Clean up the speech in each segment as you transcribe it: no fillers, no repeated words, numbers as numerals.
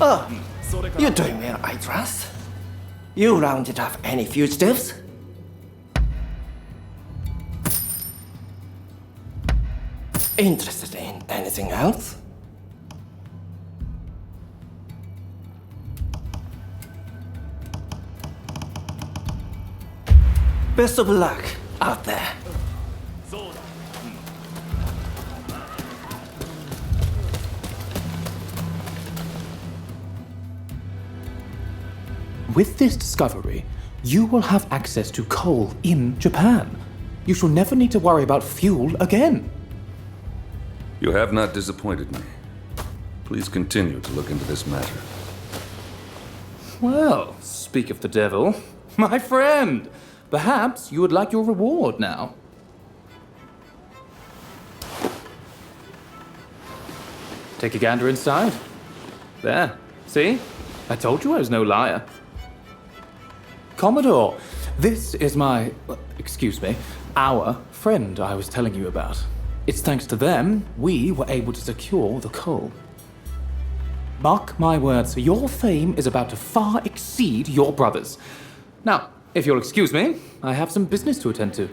Oh, you're doing well, I trust. You rounded up any fugitives? Interested in anything else? Best of luck out there. With this discovery, you will have access to coal in Japan. You shall never need to worry about fuel again. You have not disappointed me. Please continue to look into this matter. Well, speak of the devil. My friend, perhaps you would like your reward now. Take a gander inside. There, see? I told you I was no liar. Commodore, this is our friend I was telling you about. It's thanks to them we were able to secure the coal. Mark my words, your fame is about to far exceed your brother's. Now, if you'll excuse me, I have some business to attend to.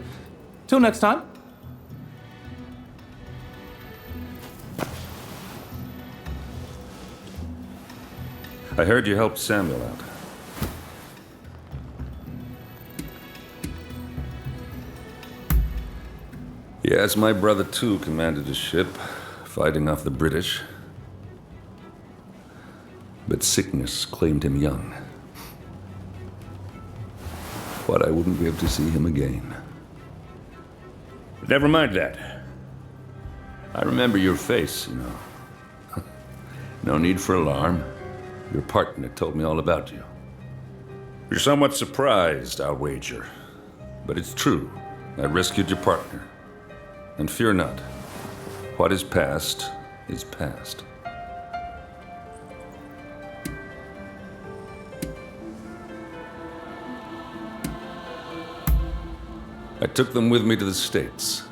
Till next time. I heard you helped Samuel out. Yes, my brother too commanded a ship, fighting off the British. But sickness claimed him young. Thought I wouldn't be able to see him again. But never mind that. I remember your face, you know. No need for alarm. Your partner told me all about you. You're somewhat surprised, I'll wager. But it's true. I rescued your partner. And fear not. What is past is past. I took them with me to the States.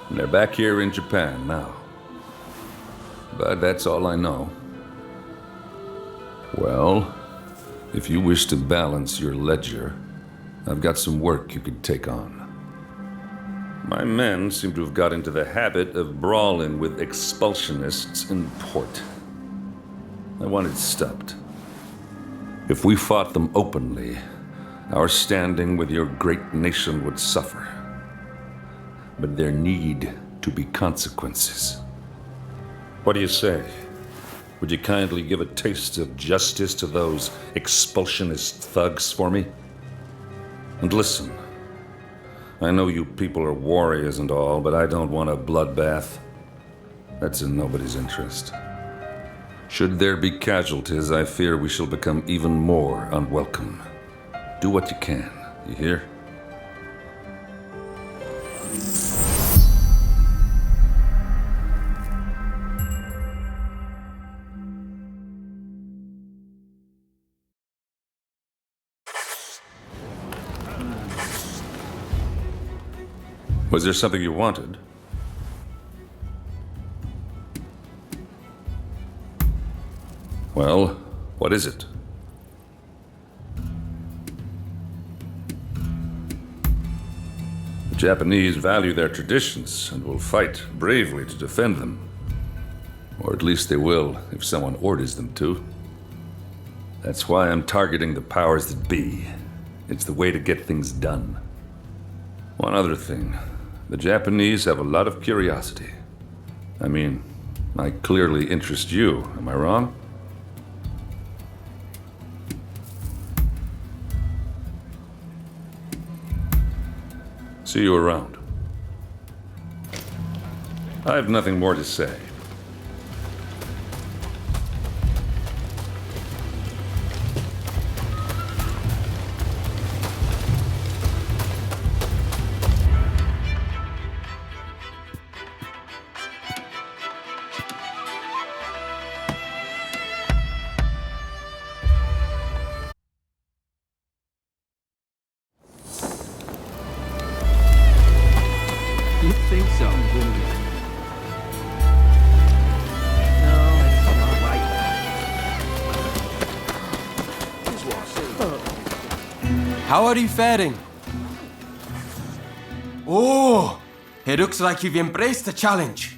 And they're back here in Japan now. But that's all I know. Well, if you wish to balance your ledger, I've got some work you could take on. My men seem to have got into the habit of brawling with expulsionists in port. I want it stopped. If we fought them openly, our standing with your great nation would suffer. But there need to be consequences. What do you say? Would you kindly give a taste of justice to those expulsionist thugs for me? And listen, I know you people are warriors and all, but I don't want a bloodbath. That's in nobody's interest. Should there be casualties, I fear we shall become even more unwelcome. Do what you can, you hear? Was there something you wanted? Well, what is it? The Japanese value their traditions and will fight bravely to defend them. Or at least they will if someone orders them to. That's why I'm targeting the powers that be. It's the way to get things done. One other thing. The Japanese have a lot of curiosity. I mean, I clearly interest you, am I wrong? See you around. I have nothing more to say. You think so, wouldn't you? No, it's not like that. How are you faring? Oh, it looks like you've embraced the challenge.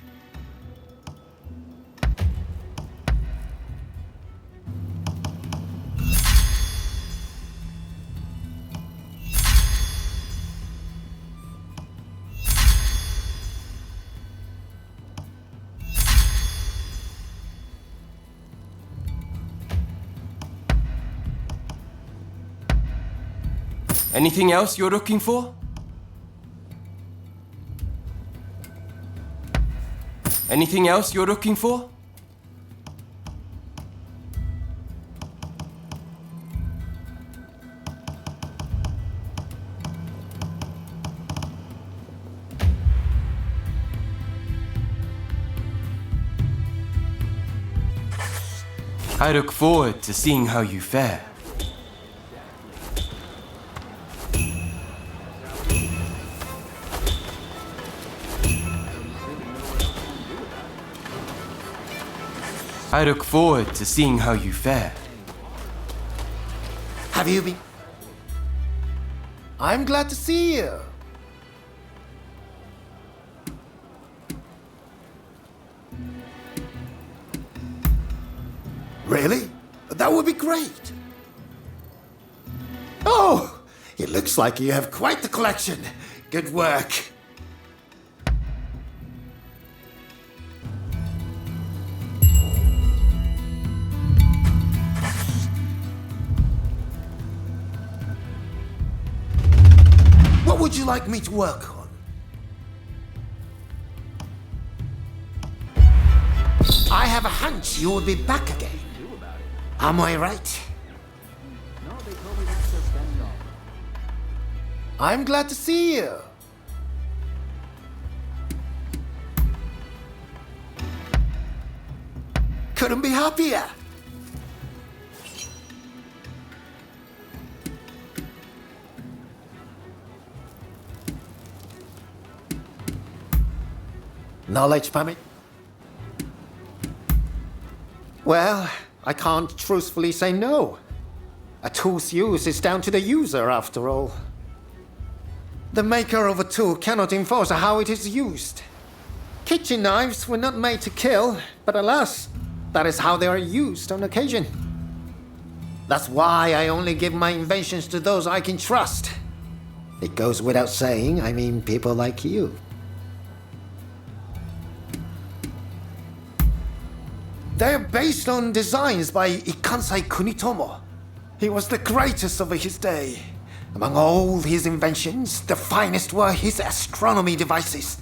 Anything else you're looking for? Anything else you're looking for? I look forward to seeing how you fare. I look forward to seeing how you fare. Have you been? I'm glad to see you. Really? That would be great. Oh, it looks like you have quite the collection. Good work. What would you like me to work on? I have a hunch you will be back again. Am I right? I'm glad to see you. Couldn't be happier. Knowledge permit? Well, I can't truthfully say no. A tool's use is down to the user, after all. The maker of a tool cannot enforce how it is used. Kitchen knives were not made to kill, but alas, that is how they are used on occasion. That's why I only give my inventions to those I can trust. It goes without saying, I mean people like you. They're based on designs by Ikansai Kunitomo. He was the greatest of his day. Among all his inventions, the finest were his astronomy devices.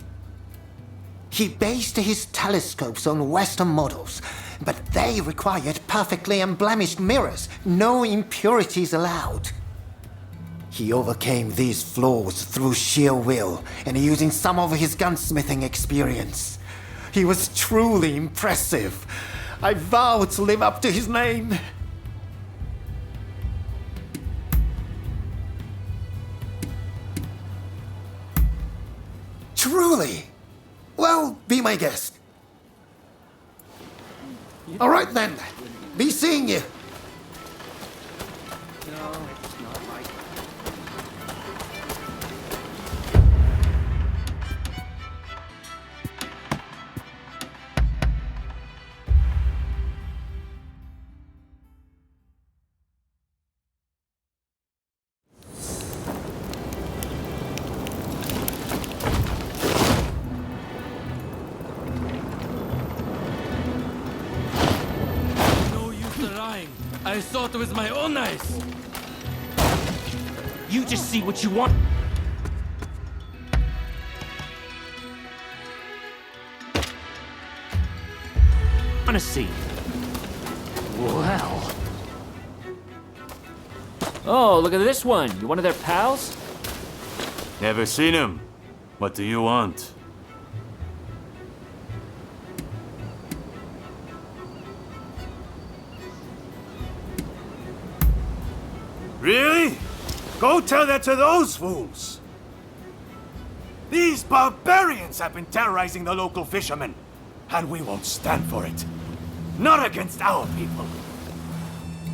He based his telescopes on Western models, but they required perfectly unblemished mirrors, no impurities allowed. He overcame these flaws through sheer will and using some of his gunsmithing experience. He was truly impressive. I vow to live up to his name. Truly? Well, be my guest. All right then. Be seeing you. I thought it was my own eyes. You just see what you want. Want to see? Well. Oh, look at this one. You one of their pals? Never seen him. What do you want? Really? Go tell that to those fools! These barbarians have been terrorizing the local fishermen, and we won't stand for it. Not against our people.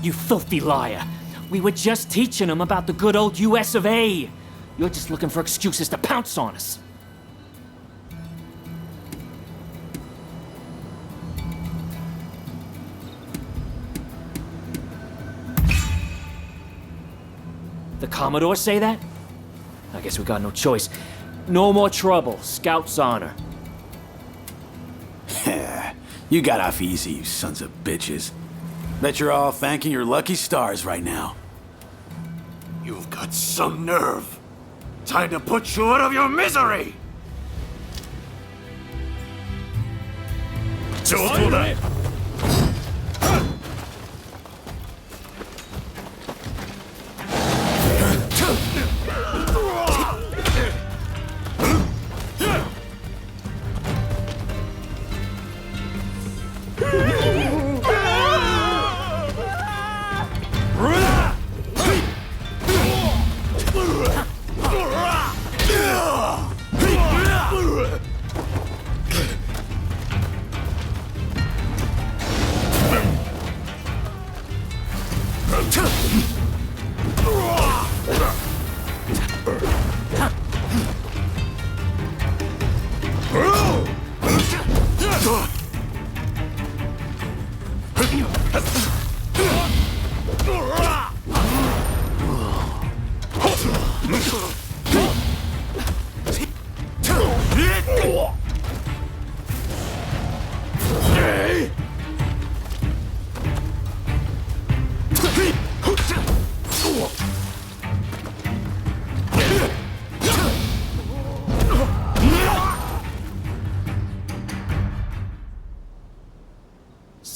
You filthy liar. We were just teaching them about the good old US of A. You're just looking for excuses to pounce on us. The Commodore say that? I guess we got no choice. No more trouble. Scout's honor. You got off easy, you sons of bitches. Bet you're all thanking your lucky stars right now. You've got some nerve. Time to put you out of your misery!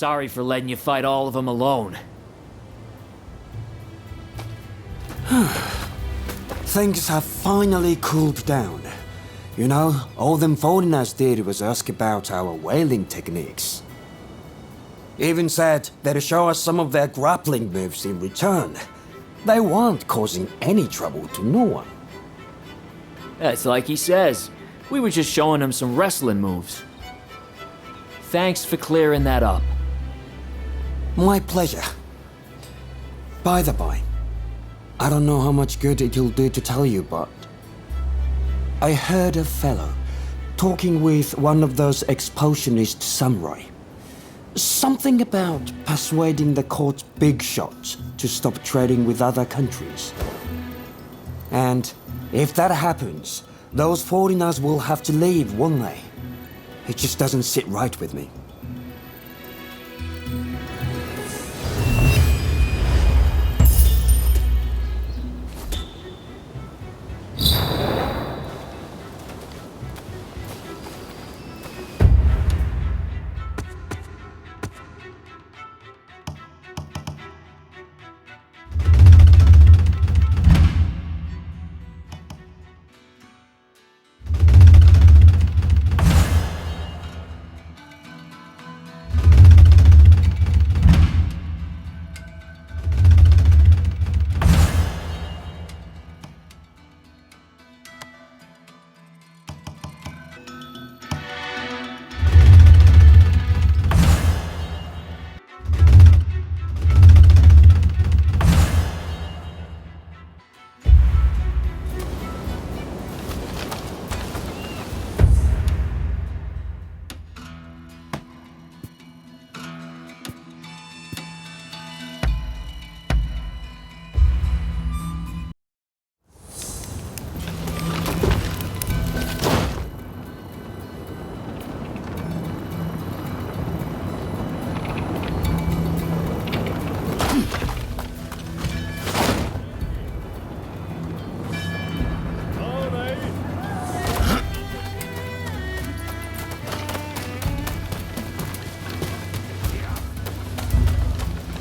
Sorry for letting you fight all of them alone. Things have finally cooled down. You know, all them foreigners did was ask about our whaling techniques. Even said they'd show us some of their grappling moves in return. They weren't causing any trouble to no one. That's like he says. We were just showing him some wrestling moves. Thanks for clearing that up. My pleasure. By the by, I don't know how much good it'll do to tell you, but I heard a fellow talking with one of those expulsionist samurai. Something about persuading the court's big shots to stop trading with other countries. And if that happens, those foreigners will have to leave, won't they? It just doesn't sit right with me.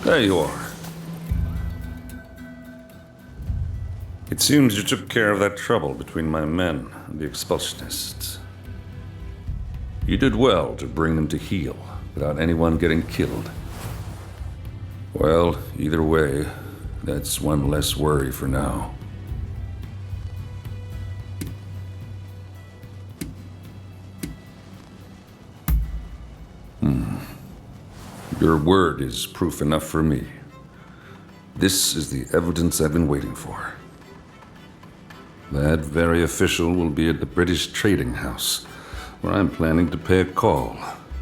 There you are. It seems you took care of that trouble between my men and the expulsionists. You did well to bring them to heel without anyone getting killed. Well, either way, that's one less worry for now. Your word is proof enough for me. This is the evidence I've been waiting for. That very official will be at the British Trading House, where I'm planning to pay a call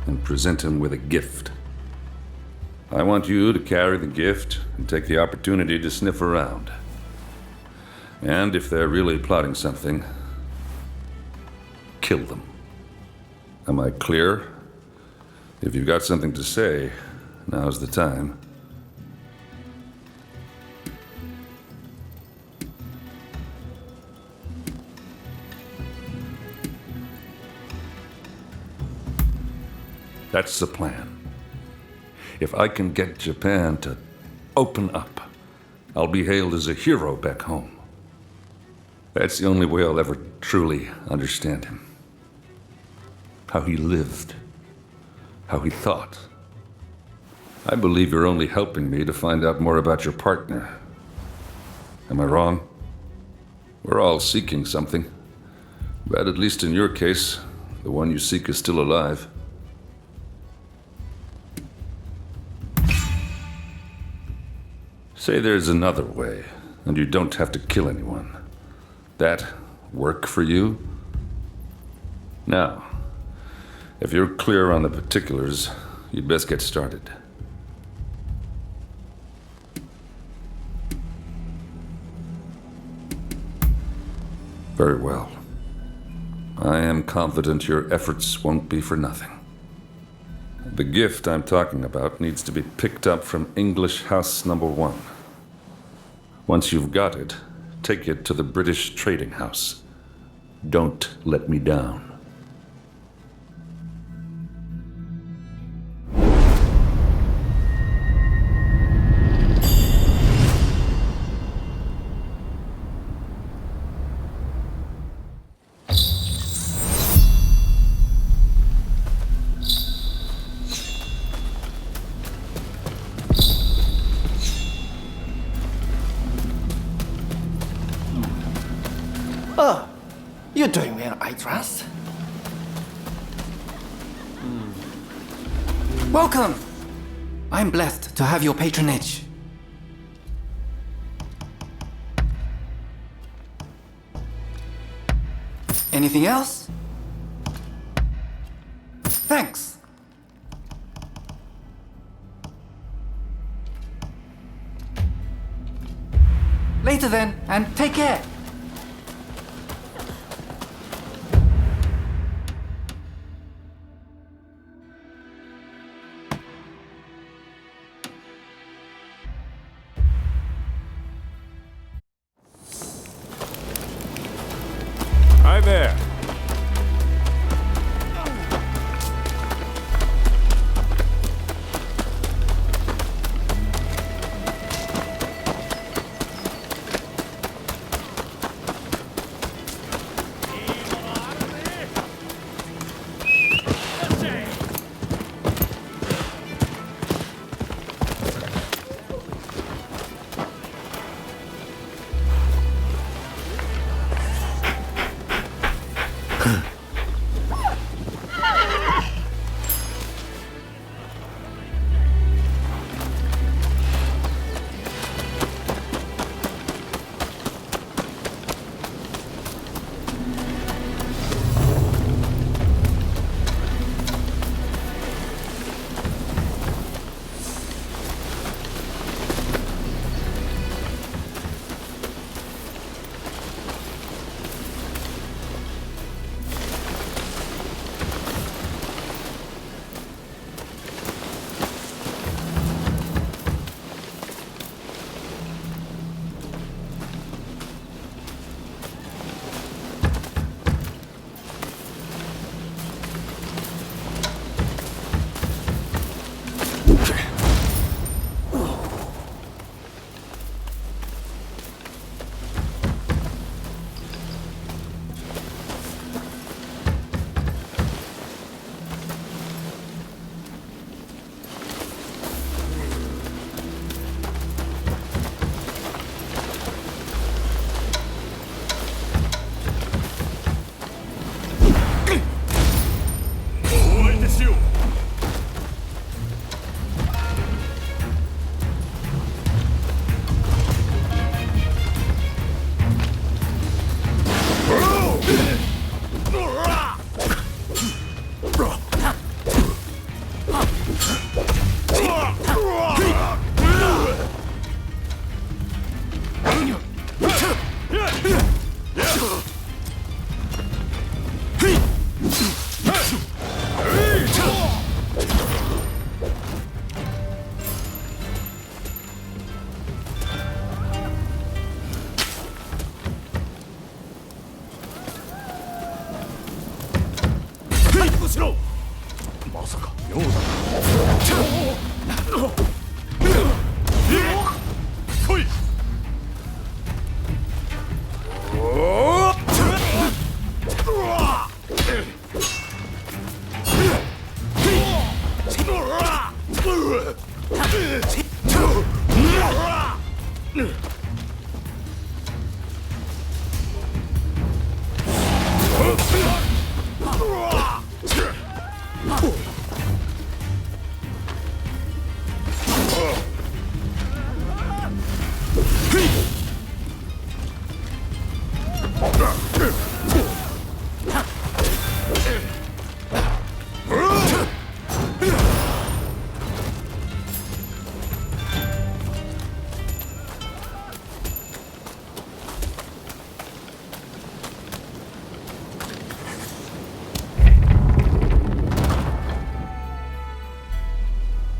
and present him with a gift. I want you to carry the gift and take the opportunity to sniff around. And if they're really plotting something, kill them. Am I clear? If you've got something to say, now's the time. That's the plan. If I can get Japan to open up, I'll be hailed as a hero back home. That's the only way I'll ever truly understand him. How he lived. How he thought. I believe you're only helping me to find out more about your partner. Am I wrong? We're all seeking something. But at least in your case, the one you seek is still alive. Say there's another way, and you don't have to kill anyone. That work for you? Now, if you're clear on the particulars, you'd best get started. Very well. I am confident your efforts won't be for nothing. The gift I'm talking about needs to be picked up from English House Number 1. Once you've got it, take it to the British Trading House. Don't let me down. Oh, you're doing well, I trust. Welcome! I'm blessed to have your patronage. Anything else? Thanks. Later then, and take care. Hi there.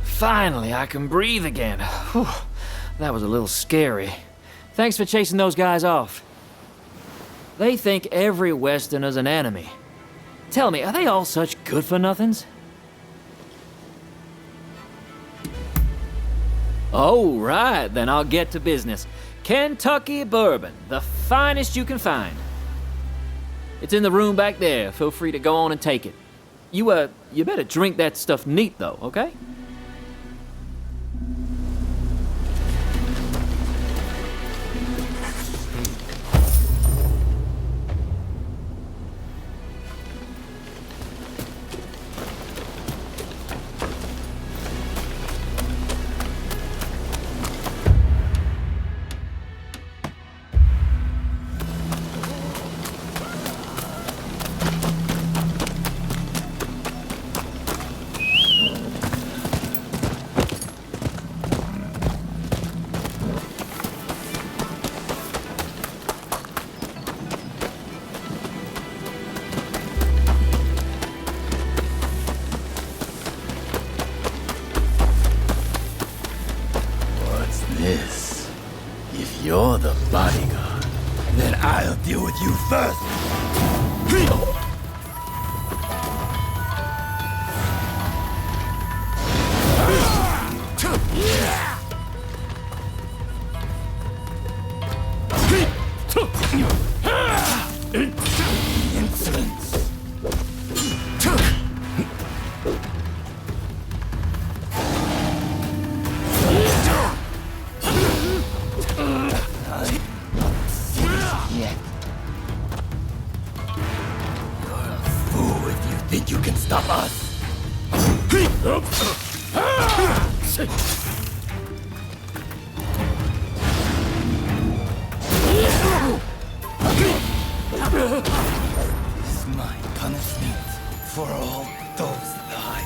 Finally, I can breathe again. Whew, that was a little scary. Thanks for chasing those guys off. They think every Westerner's an enemy. Tell me, are they all such good-for-nothings? Oh, right, then I'll get to business. Kentucky bourbon, the finest you can find. It's in the room back there. Feel free to go on and take it. You better drink that stuff neat, though, okay? This. If you're the bodyguard, then I'll deal with you first. Insolence. Think you can stop us? It's my punishment for all those lies.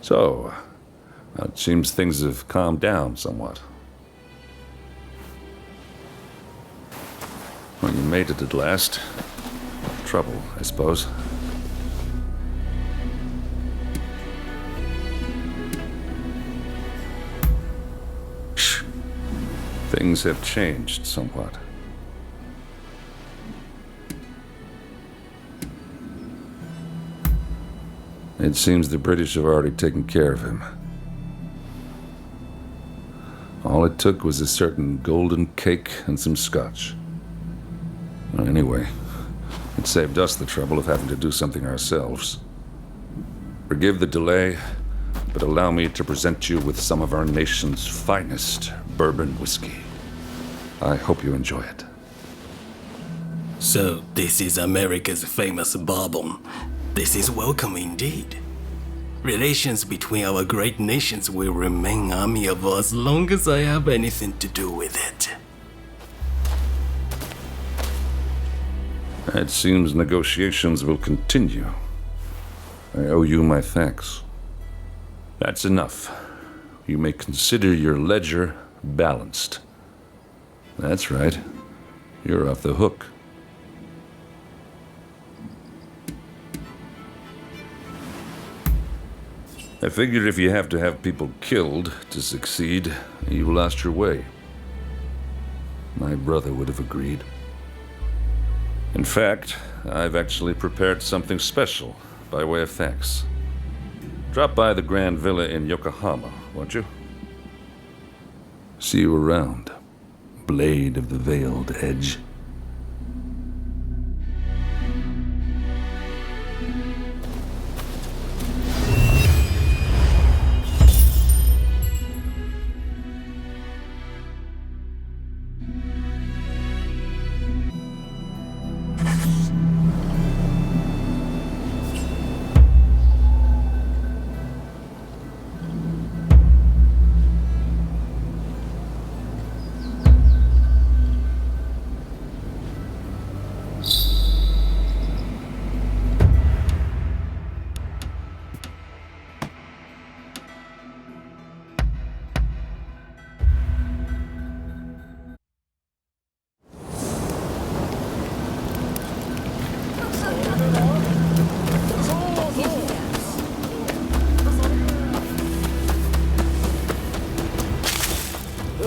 So, it seems things have calmed down somewhat. Well, you made it at last. Trouble, I suppose. Shh. Things have changed somewhat. It seems the British have already taken care of him. All it took was a certain golden cake and some scotch. Well, anyway, it saved us the trouble of having to do something ourselves. Forgive the delay, but allow me to present you with some of our nation's finest bourbon whiskey. I hope you enjoy it. So, this is America's famous bourbon. This is welcome indeed. Relations between our great nations will remain amiable as long as I have anything to do with it. It seems negotiations will continue. I owe you my thanks. That's enough. You may consider your ledger balanced. That's right. You're off the hook. I figure if you have to have people killed to succeed, you lost your way. My brother would have agreed. In fact, I've actually prepared something special by way of thanks. Drop by the Grand Villa in Yokohama, won't you? See you around, Blade of the Veiled Edge.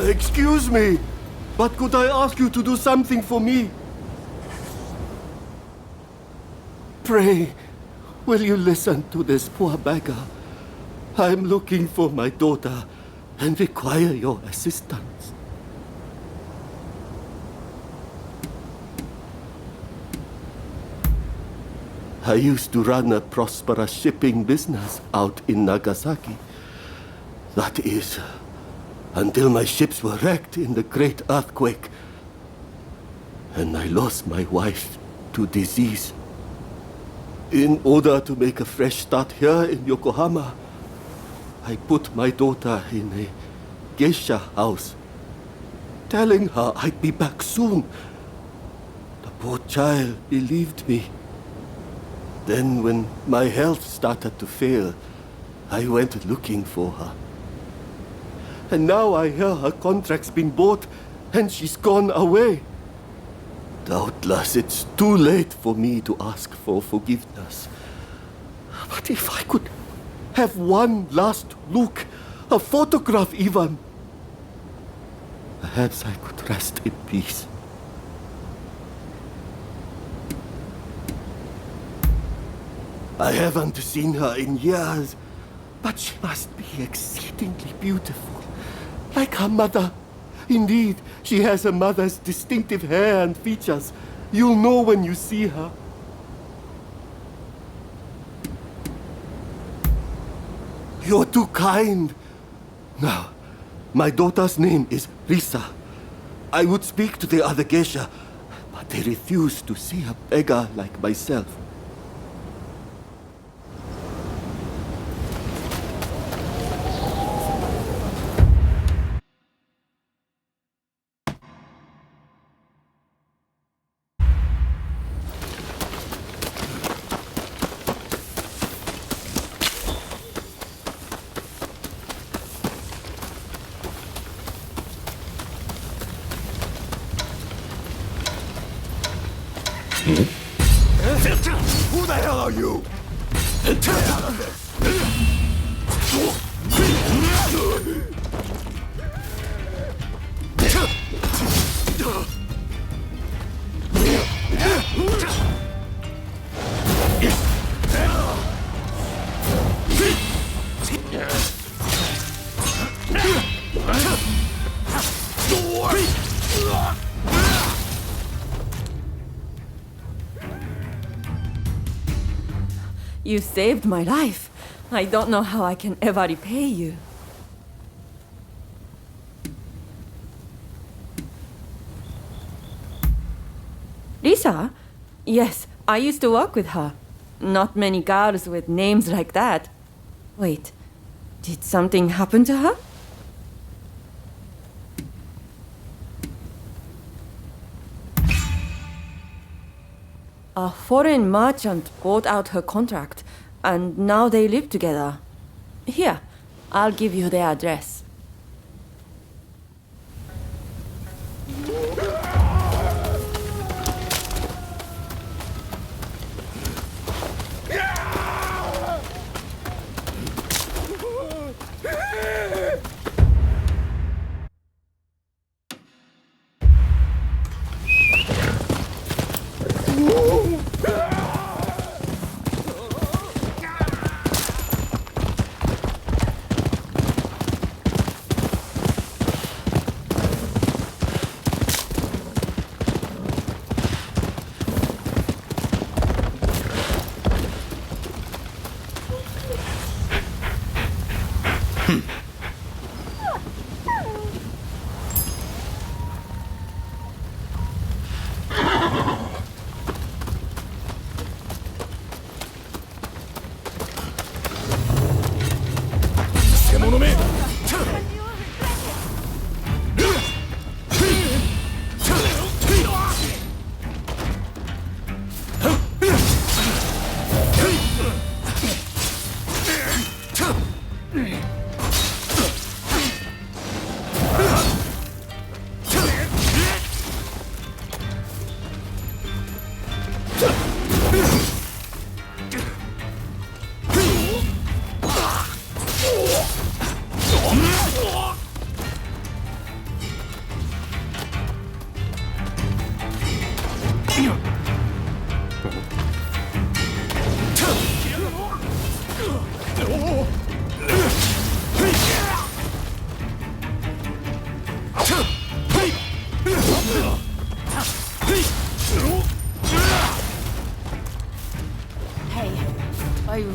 Excuse me, but could I ask you to do something for me? Pray, will you listen to this poor beggar? I'm looking for my daughter and require your assistance. I used to run a prosperous shipping business out in Nagasaki. That is, until my ships were wrecked in the great earthquake, and I lost my wife to disease. In order to make a fresh start here in Yokohama, I put my daughter in a geisha house, telling her I'd be back soon. The poor child believed me. Then when my health started to fail, I went looking for her. And now I hear her contract's been bought and she's gone away. Doubtless it's too late for me to ask for forgiveness. But if I could have one last look, a photograph even, perhaps I could rest in peace. I haven't seen her in years, but she must be exceedingly beautiful. Like her mother. Indeed, she has her mother's distinctive hair and features. You'll know when you see her. You're too kind. Now, my daughter's name is Risa. I would speak to the other geisha, but they refuse to see a beggar like myself. Who the hell are you? Get out of You saved my life. I don't know how I can ever repay you. Lisa? Yes, I used to work with her. Not many girls with names like that. Wait, did something happen to her? A foreign merchant bought out her contract, and now they live together. Here, I'll give you their address.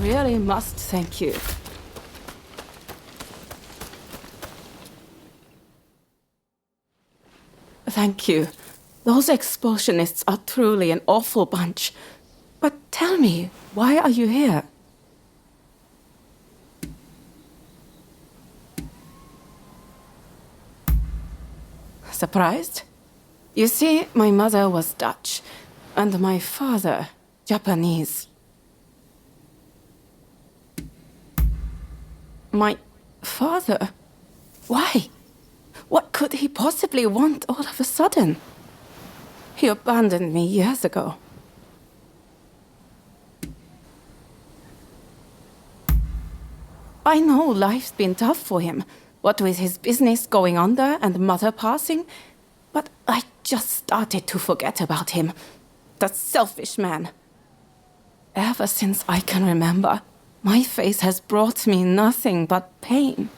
really must thank you. Thank you. Those expulsionists are truly an awful bunch. But tell me, why are you here? Surprised? You see, my mother was Dutch, and my father, Japanese. My father? Why? What could he possibly want all of a sudden? He abandoned me years ago. I know life's been tough for him, what with his business going under and mother passing, but I just started to forget about him. That selfish man. Ever since I can remember, my face has brought me nothing but pain.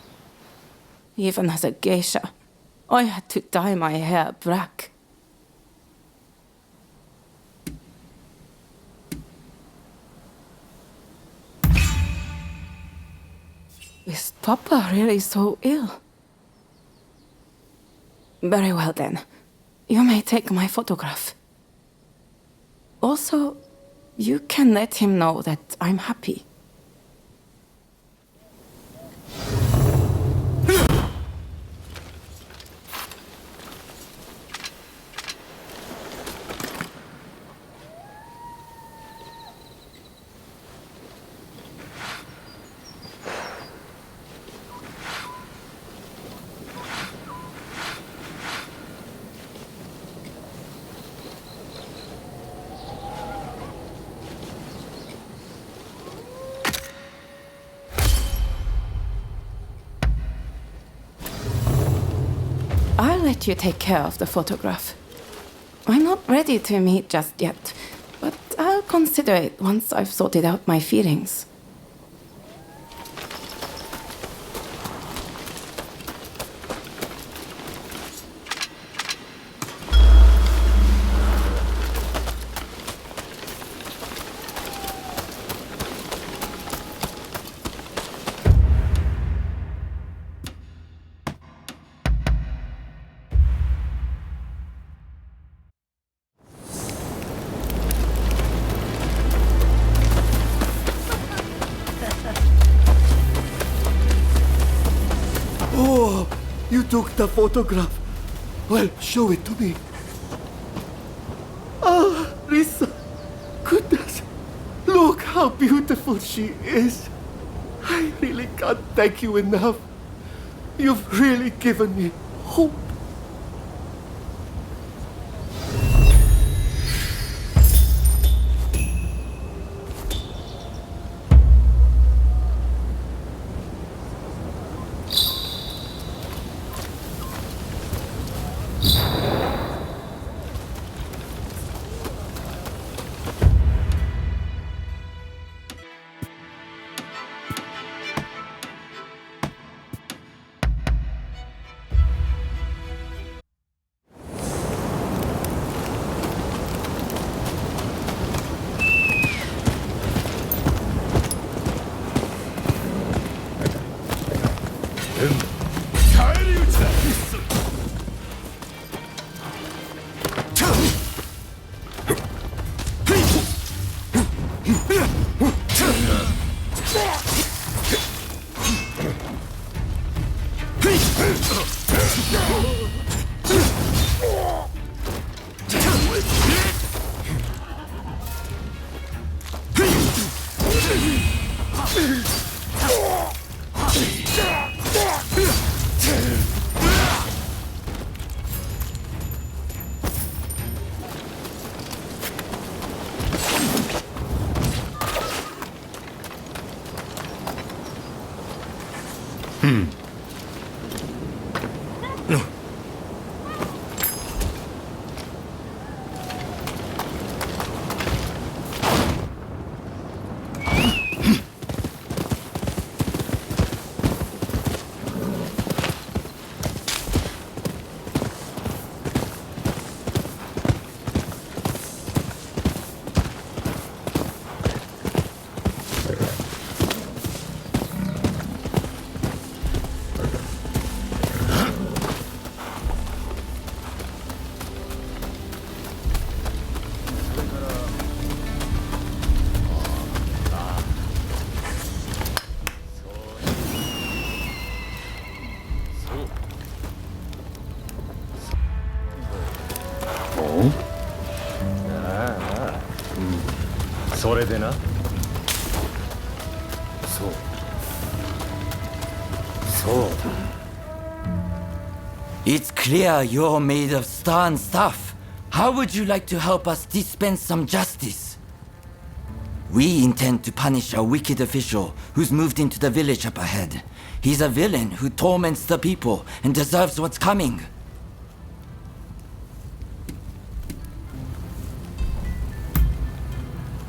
Even as a geisha, I had to dye my hair black. Is Papa really so ill? Very well then. You may take my photograph. Also, you can let him know that I'm happy. I'll let you take care of the photograph. I'm not ready to meet just yet, but I'll consider it once I've sorted out my feelings. Oh, you took the photograph. Well, show it to me. Ah, Risa. Goodness. Look how beautiful she is. I really can't thank you enough. You've really given me hope. それでな。そうだ。 It's clear you're made of stern stuff. How would you like to help us dispense some justice? We intend to punish a wicked official who's moved into the village up ahead. He's a villain who torments the people and deserves what's coming.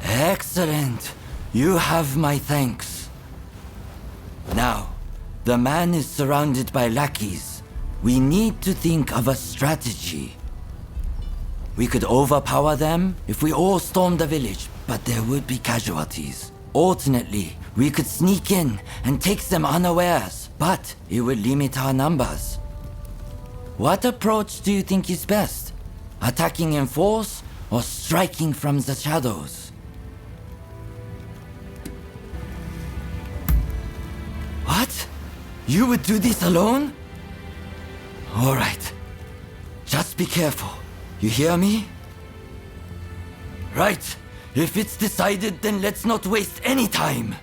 Excellent. You have my thanks. Now, the man is surrounded by lackeys. We need to think of a strategy. We could overpower them if we all stormed the village, but there would be casualties. Alternately, we could sneak in and take them unawares, but it would limit our numbers. What approach do you think is best? Attacking in force or striking from the shadows? What? You would do this alone? All right. Just be careful. You hear me? Right. If it's decided, then let's not waste any time.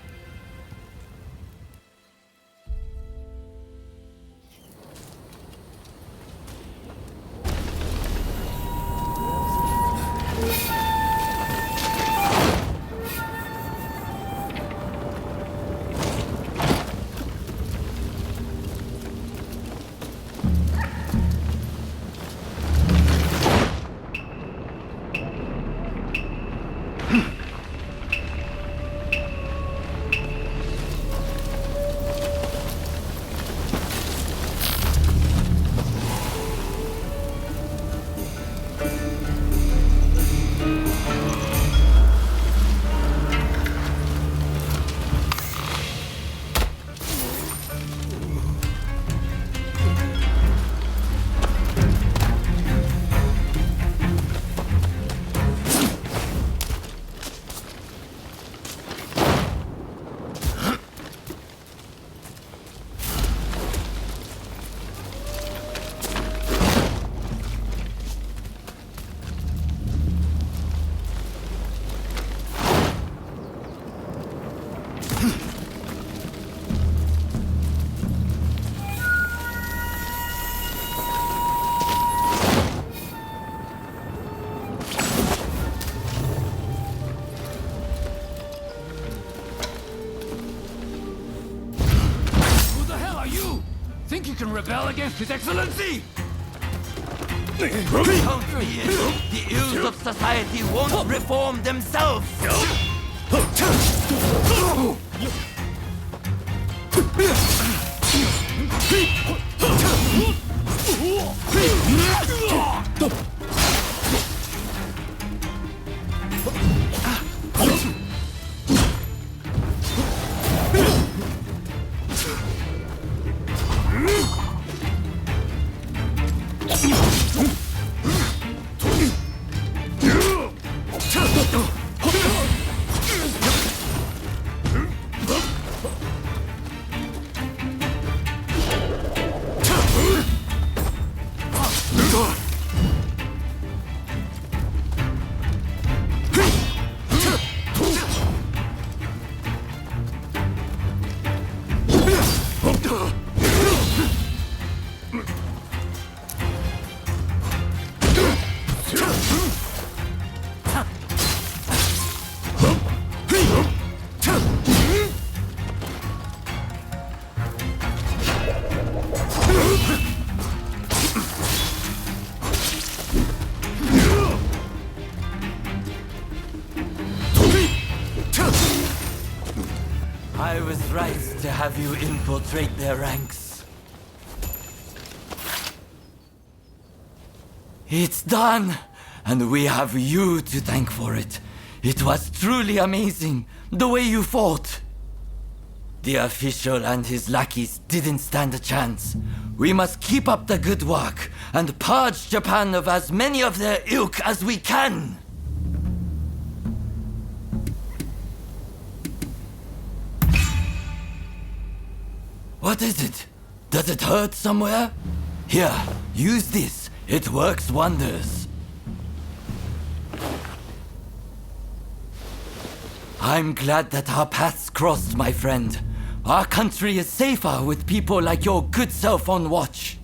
Think you can rebel against His Excellency? Count me in. The ills of society won't reform themselves. I was right to have you infiltrate their ranks. It's done, and we have you to thank for it. It was truly amazing, the way you fought. The official and his lackeys didn't stand a chance. We must keep up the good work and purge Japan of as many of their ilk as we can. What is it? Does it hurt somewhere? Here, use this. It works wonders. I'm glad that our paths crossed, my friend. Our country is safer with people like your good self on watch.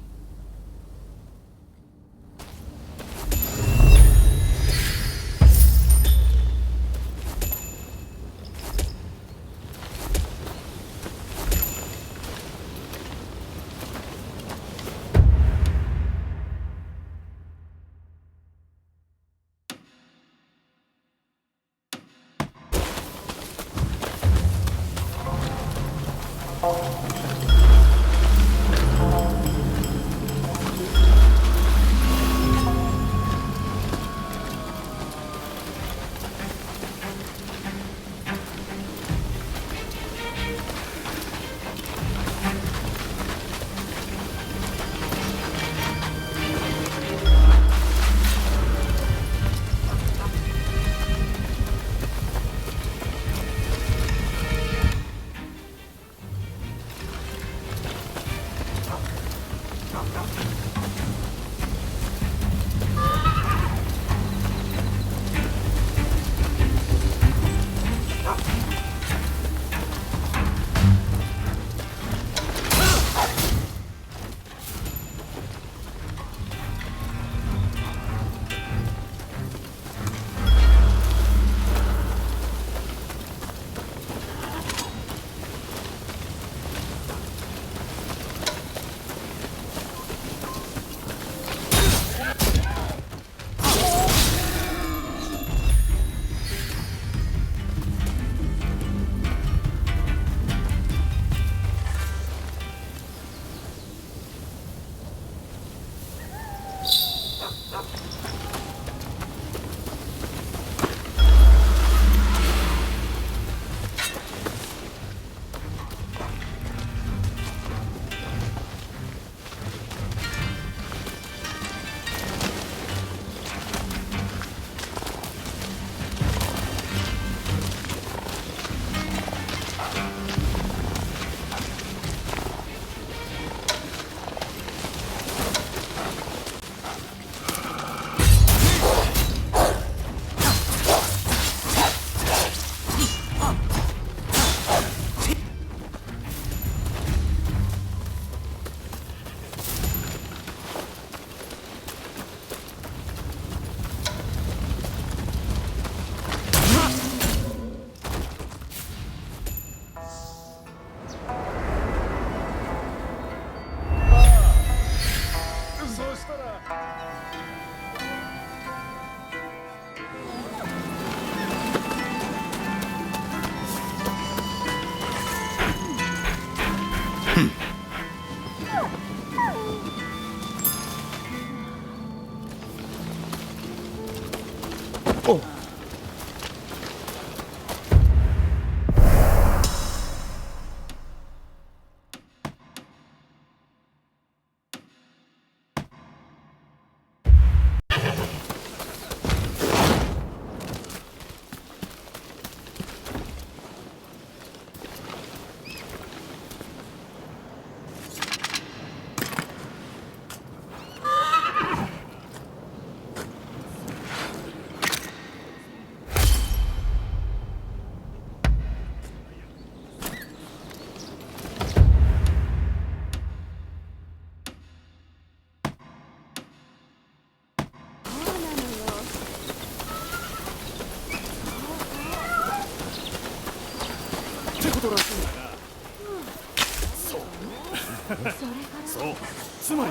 そうつまり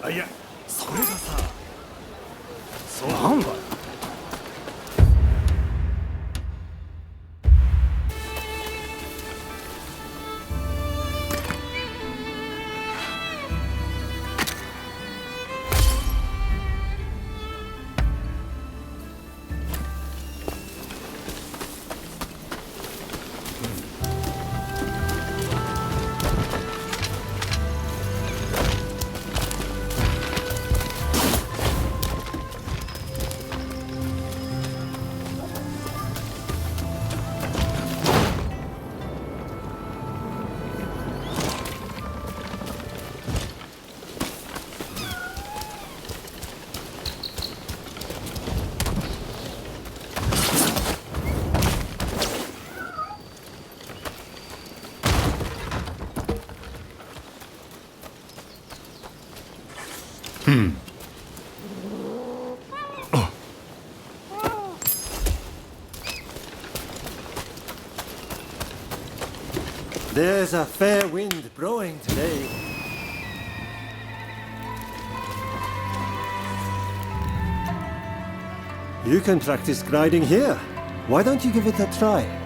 あいやそれがさそうなんだよ There's a fair wind blowing today. You can practice gliding here. Why don't you give it a try?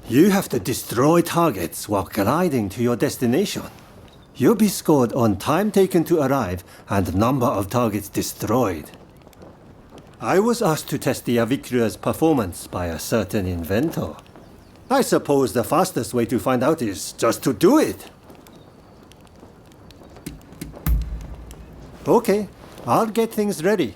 You have to destroy targets while gliding to your destination. You'll be scored on time taken to arrive and number of targets destroyed. I was asked to test the Avicria's performance by a certain inventor. I suppose the fastest way to find out is just to do it. Okay, I'll get things ready.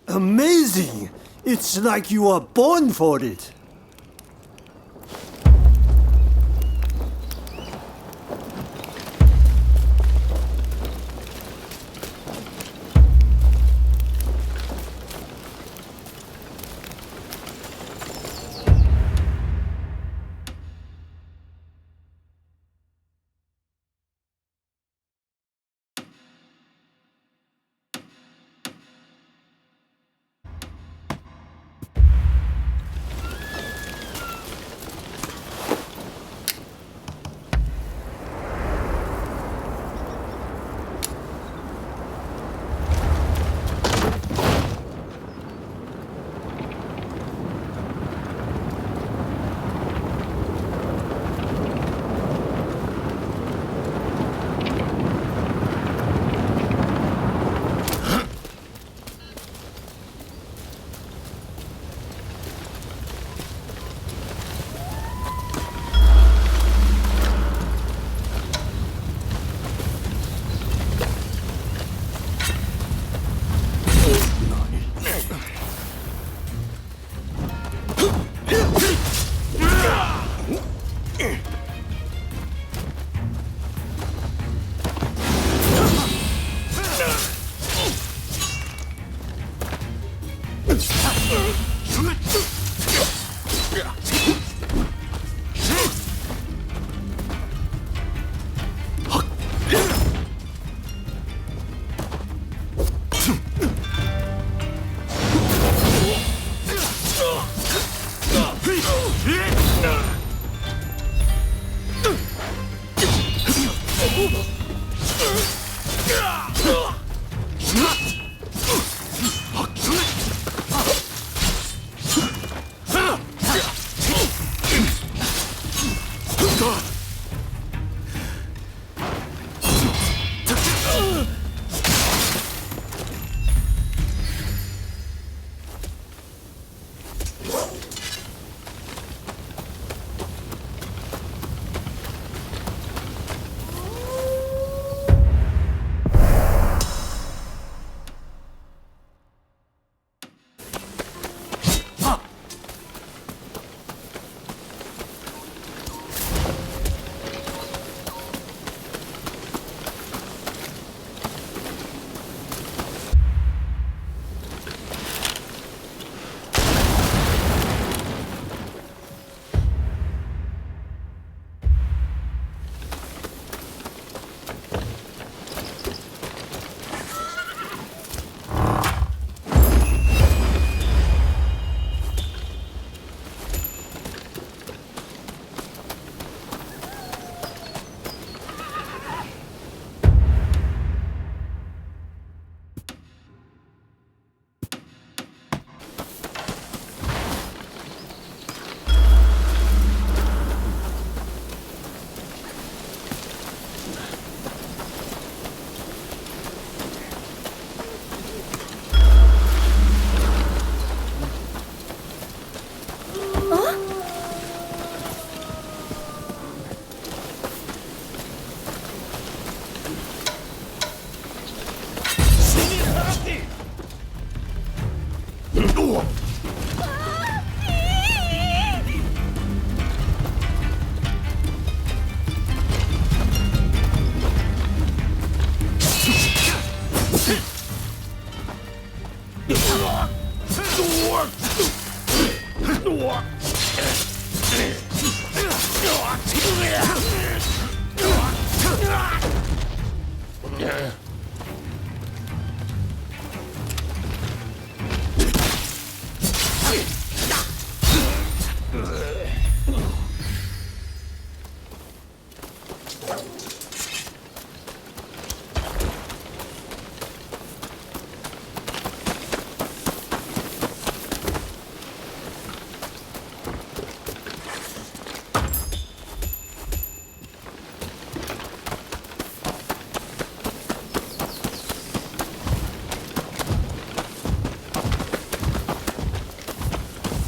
Amazing! It's like you were born for it.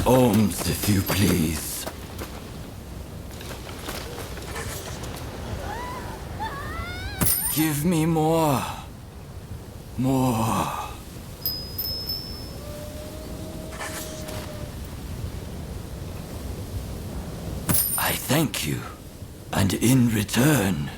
Ohms, if you please. Give me more. More. I thank you, and in return...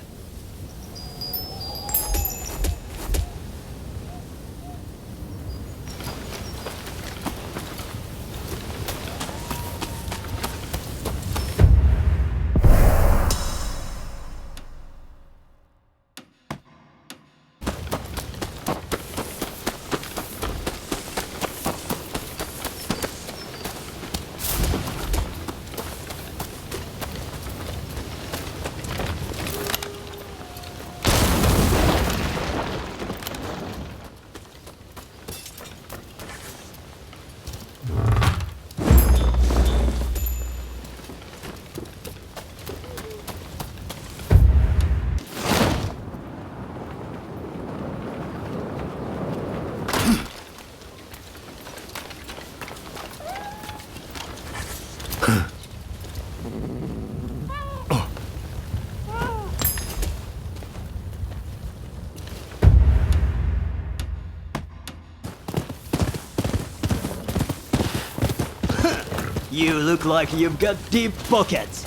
You look like you've got deep pockets.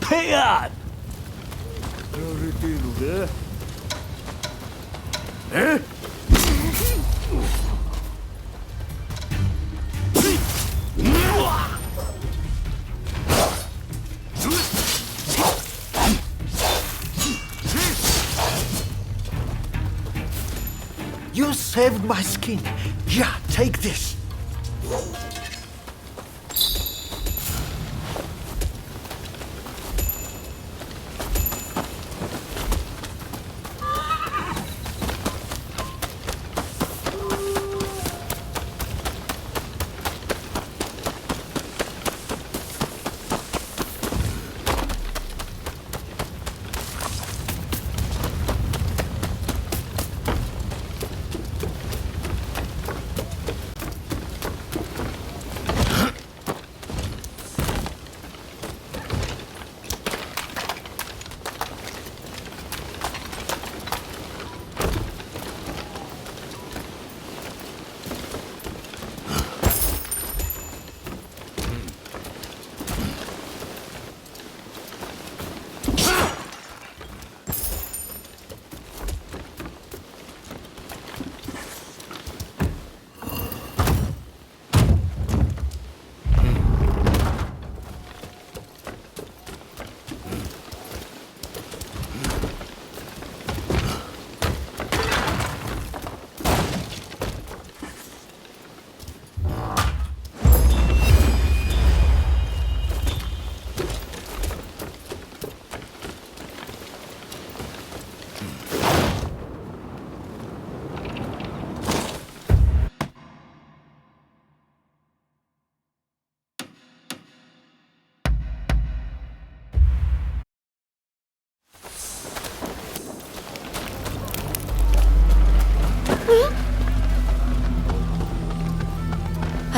Pay up! Eh? You saved my skin. Yeah, take this.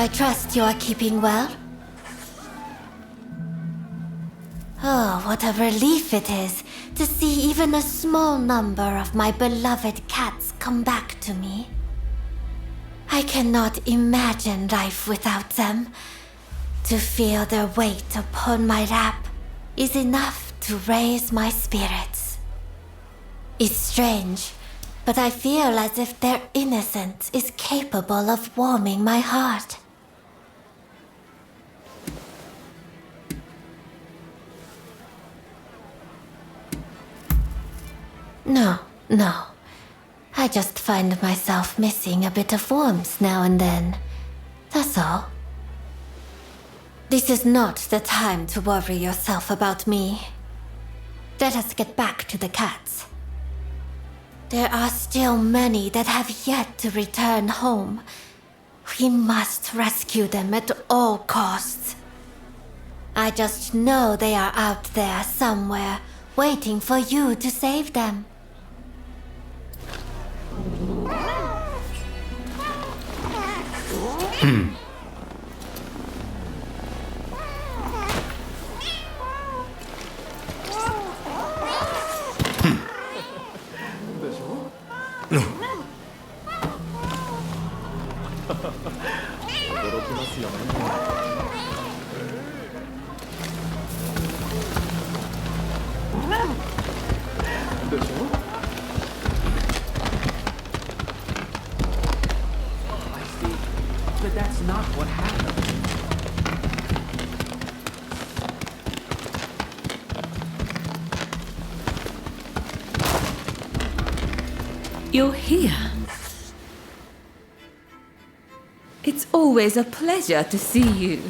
I trust you are keeping well. Oh, what a relief it is to see even a small number of my beloved cats come back to me. I cannot imagine life without them. To feel their weight upon my lap is enough to raise my spirits. It's strange, but I feel as if their innocence is capable of warming my heart. No, no. I just find myself missing a bit of warmth now and then. That's all. This is not the time to worry yourself about me. Let us get back to the cats. There are still many that have yet to return home. We must rescue them at all costs. I just know they are out there somewhere, waiting for you to save them. But that's not what happened. You're here. It's always a pleasure to see you.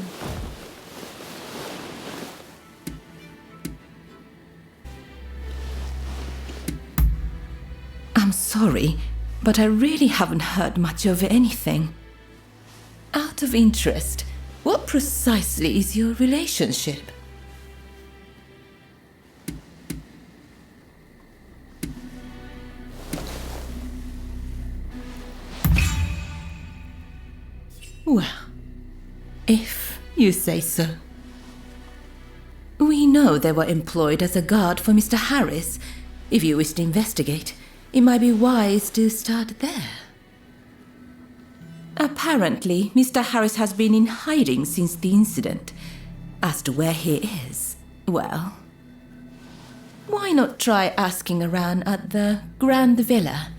I'm sorry, but I really haven't heard much of anything. Out of interest, what precisely is your relationship? Well, if you say so. We know they were employed as a guard for Mr. Harris. If you wish to investigate, it might be wise to start there. Apparently, Mr. Harris has been in hiding since the incident. As to where he is, well, why not try asking around at the Grand Villa?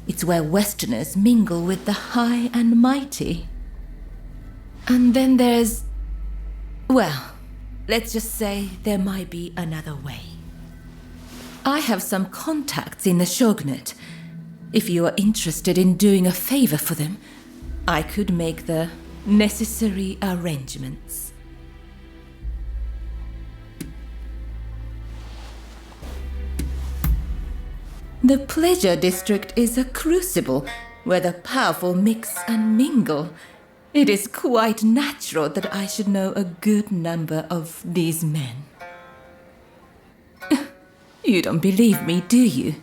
It's where Westerners mingle with the high and mighty. And then there's... well, let's just say there might be another way. I have some contacts in the Shogunate. If you are interested in doing a favor for them, I could make the necessary arrangements. The Pleasure District is a crucible where the powerful mix and mingle. It is quite natural that I should know a good number of these men. You don't believe me, do you?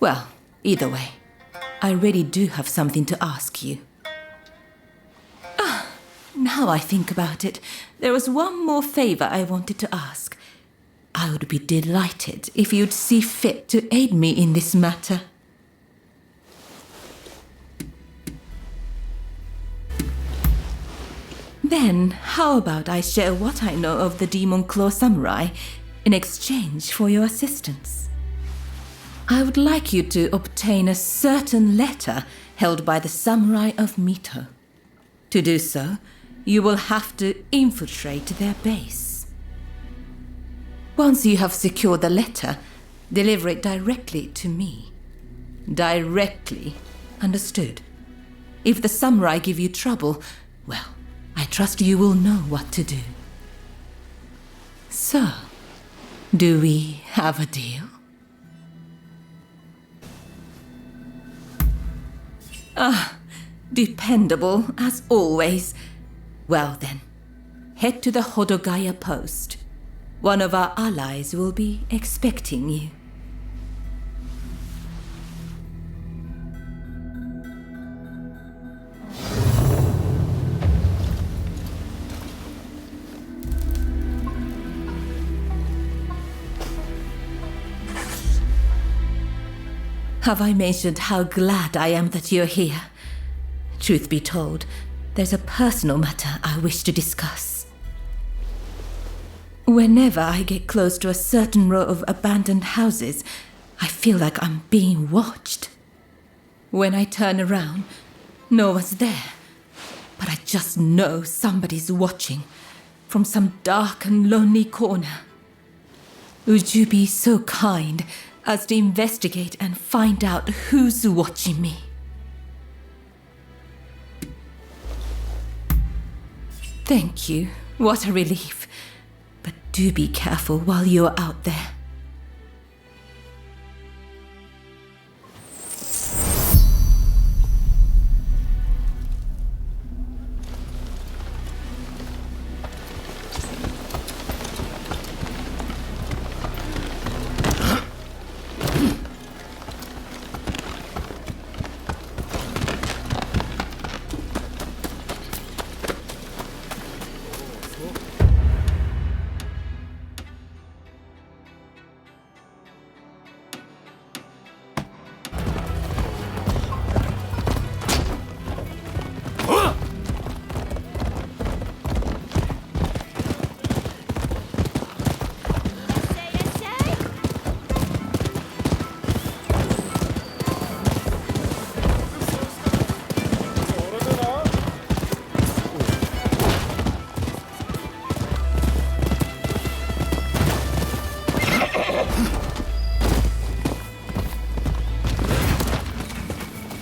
Well, either way, I really do have something to ask you. Now I think about it, there was one more favor I wanted to ask. I would be delighted if you'd see fit to aid me in this matter. Then, how about I share what I know of the Demon Claw Samurai in exchange for your assistance? I would like you to obtain a certain letter held by the Samurai of Mito. To do so, you will have to infiltrate their base. Once you have secured the letter, deliver it directly to me. Directly, understood? If the samurai give you trouble, well, I trust you will know what to do. So, do we have a deal? Dependable as always. Well then, head to the Hodogaya post. One of our allies will be expecting you. Have I mentioned how glad I am that you're here? Truth be told, there's a personal matter I wish to discuss. Whenever I get close to a certain row of abandoned houses, I feel like I'm being watched. When I turn around, no one's there, but I just know somebody's watching from some dark and lonely corner. Would you be so kind as to investigate and find out who's watching me. Thank you. What a relief. But do be careful while you're out there.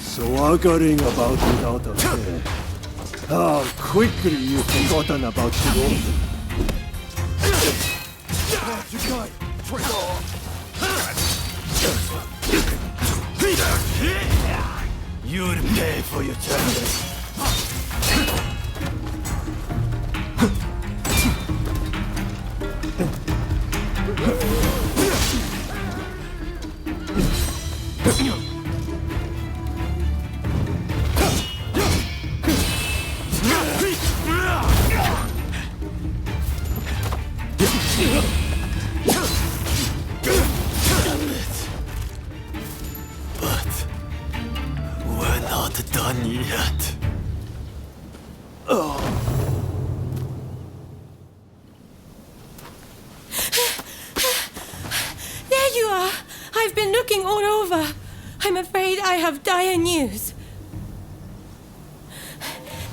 Swaggering about without a care. How quickly you've forgotten about the orphan. You'll pay for your turn. But we're not done yet. There you are! I've been looking all over. I'm afraid I have dire news.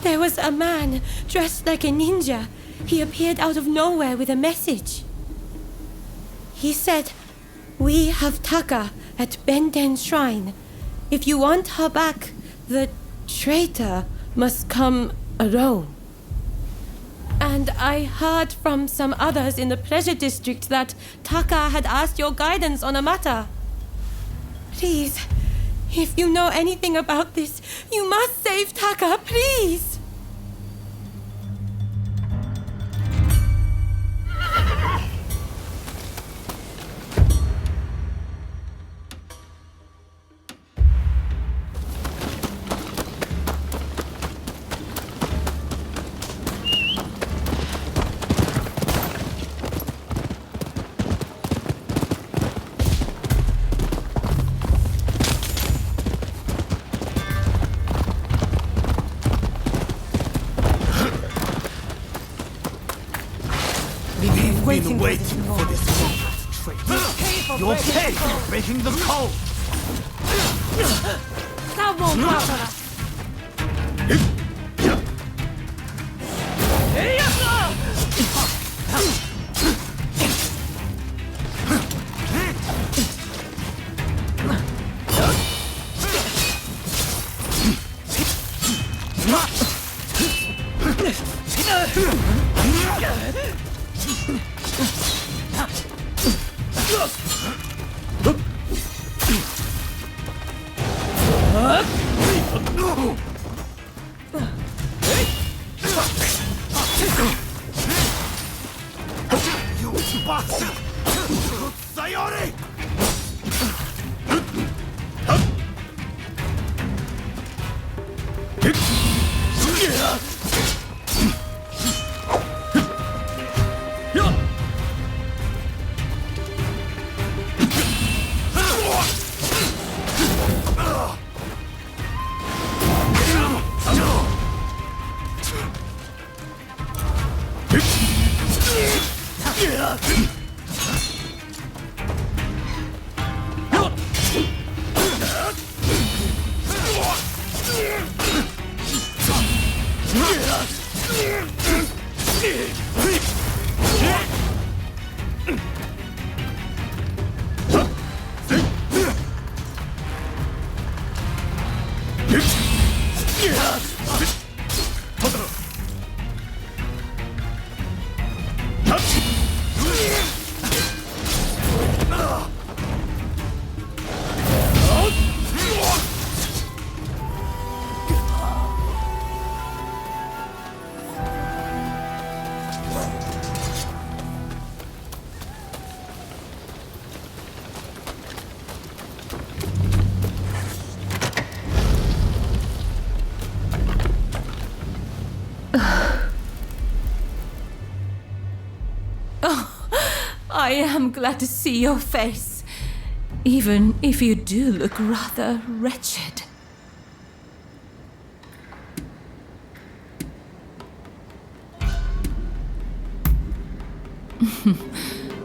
There was a man dressed like a ninja. He appeared out of nowhere with a message. He said, "We have Taka at Benten Shrine. If you want her back, the traitor must come alone." And I heard from some others in the Pleasure District that Taka had asked your guidance on a matter. Please, if you know anything about this, you must save Taka, please! We've been waiting for this moment. You'll pay for breaking the code! That won't bother us. You bastard! Sayori! Oh, I am glad to see your face, even if you do look rather wretched.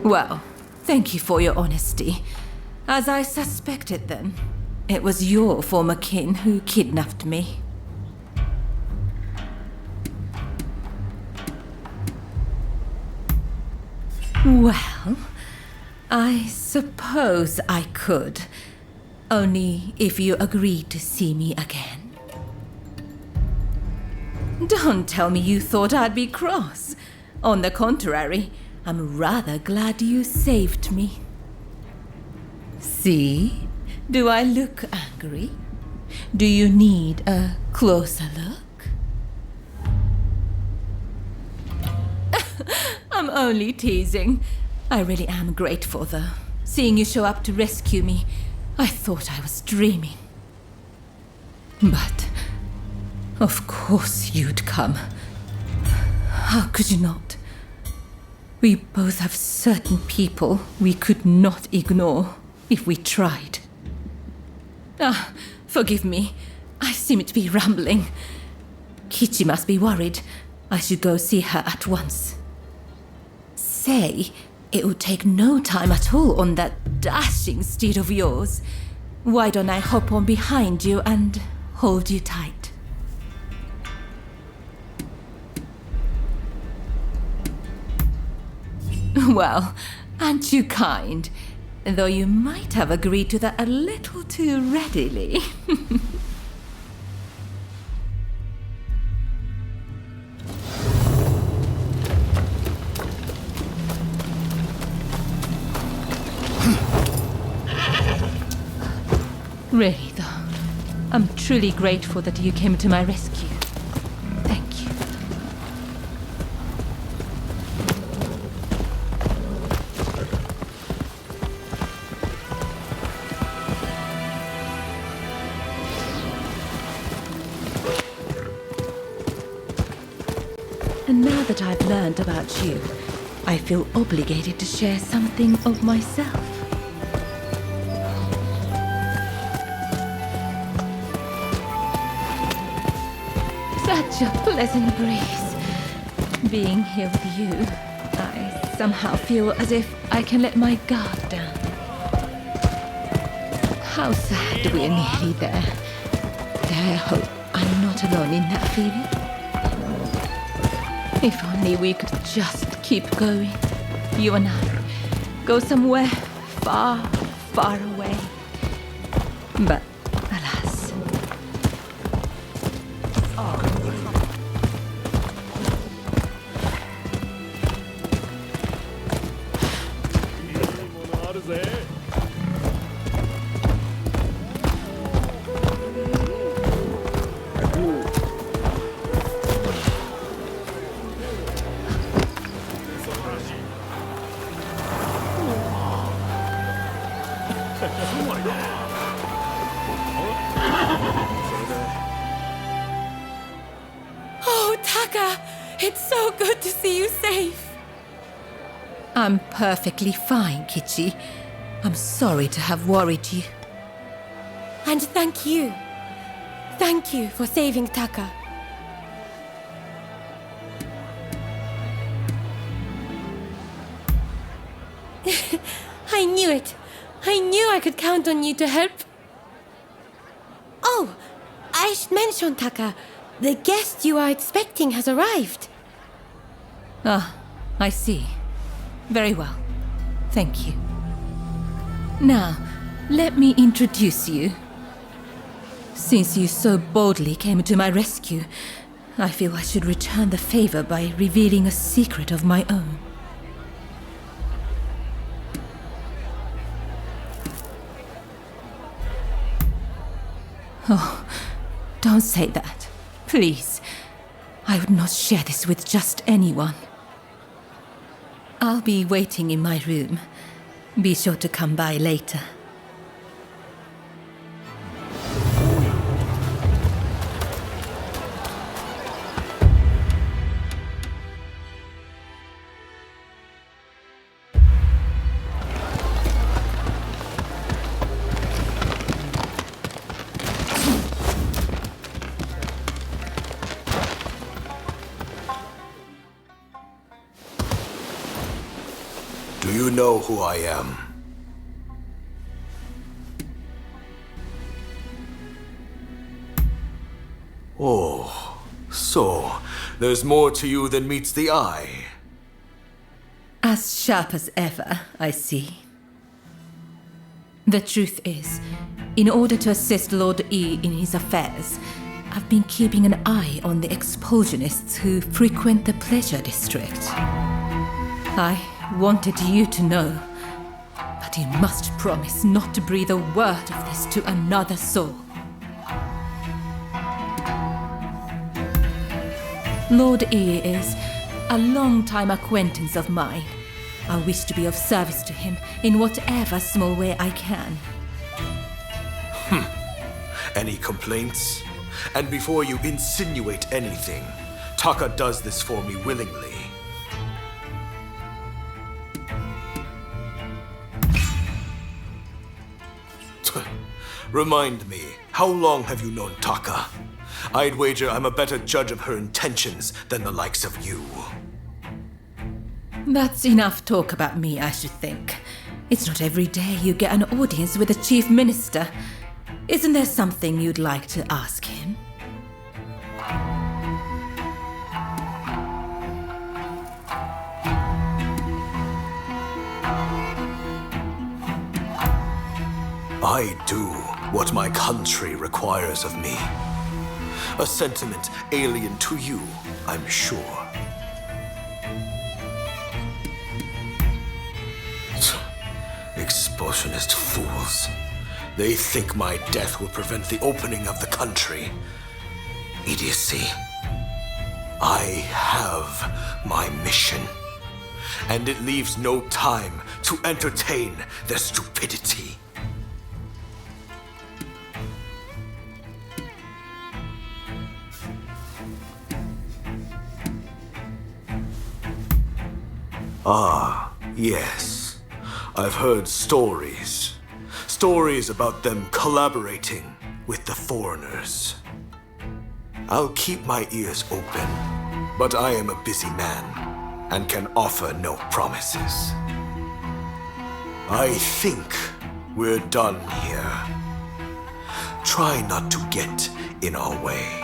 Well, thank you for your honesty. As I suspected then, it was your former kin who kidnapped me. Well, I suppose I could. Only if you agreed to see me again. Don't tell me you thought I'd be cross. On the contrary, I'm rather glad you saved me. See? Do I look angry? Do you need a closer look? I'm only teasing. I really am grateful, though. Seeing you show up to rescue me, I thought I was dreaming. But, of course you'd come. How could you not? We both have certain people we could not ignore if we tried. Ah, forgive me. I seem to be rambling. Kichi must be worried. I should go see her at once. Say, it would take no time at all on that dashing steed of yours. Why don't I hop on behind you and hold you tight? Well, aren't you kind? Though you might have agreed to that a little too readily. Really, though, I'm truly grateful that you came to my rescue. Thank you. And now that I've learned about you, I feel obligated to share something of myself. Such a pleasant breeze. Being here with you, I somehow feel as if I can let my guard down. How sad we're nearly there. Dare I hope I'm not alone in that feeling. If only we could just keep going, you and I, go somewhere far, far away. But alas. Oh, Taka! It's so good to see you safe! I'm perfectly fine, Kichi. I'm sorry to have worried you. And thank you. Thank you for saving Taka. I knew it. I knew I could count on you to help. Oh, I should mention, Taka. The guest you are expecting has arrived. Ah, I see. Very well. Thank you. Now, let me introduce you. Since you so boldly came to my rescue, I feel I should return the favor by revealing a secret of my own. Oh, don't say that. Please. I would not share this with just anyone. I'll be waiting in my room. Be sure to come by later. Do you know who I am? Oh, so there's more to you than meets the eye. As sharp as ever, I see. The truth is, in order to assist Lord E in his affairs, I've been keeping an eye on the expulsionists who frequent the Pleasure District. I wanted you to know, but you must promise not to breathe a word of this to another soul. Lord E is a long-time acquaintance of mine. I wish to be of service to him in whatever small way I can. Any complaints? And before you insinuate anything, Taka does this for me willingly. Remind me, how long have you known Taka? I'd wager I'm a better judge of her intentions than the likes of you. That's enough talk about me, I should think. It's not every day you get an audience with the Chief Minister. Isn't there something you'd like to ask him? I do what my country requires of me. A sentiment alien to you, I'm sure. Expulsionist fools. They think my death will prevent the opening of the country. Idiocy. I have my mission, and it leaves no time to entertain their stupidity. Ah, yes. I've heard stories. Stories about them collaborating with the foreigners. I'll keep my ears open, but I am a busy man and can offer no promises. I think we're done here. Try not to get in our way.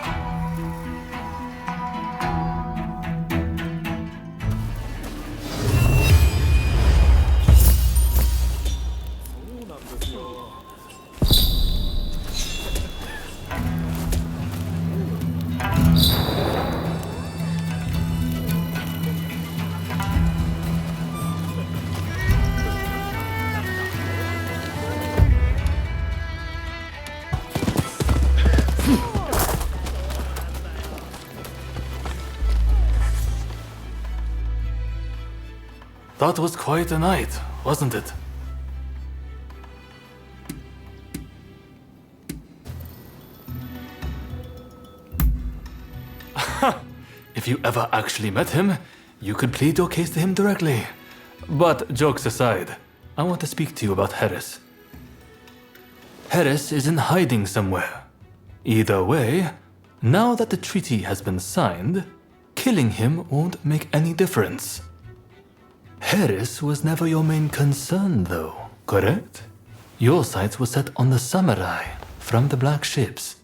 That was quite a night, wasn't it? If you ever actually met him, you could plead your case to him directly. But jokes aside, I want to speak to you about Harris. Harris is in hiding somewhere. Either way, now that the treaty has been signed, killing him won't make any difference. Harris was never your main concern, though, correct? Your sights were set on the samurai from the black ships.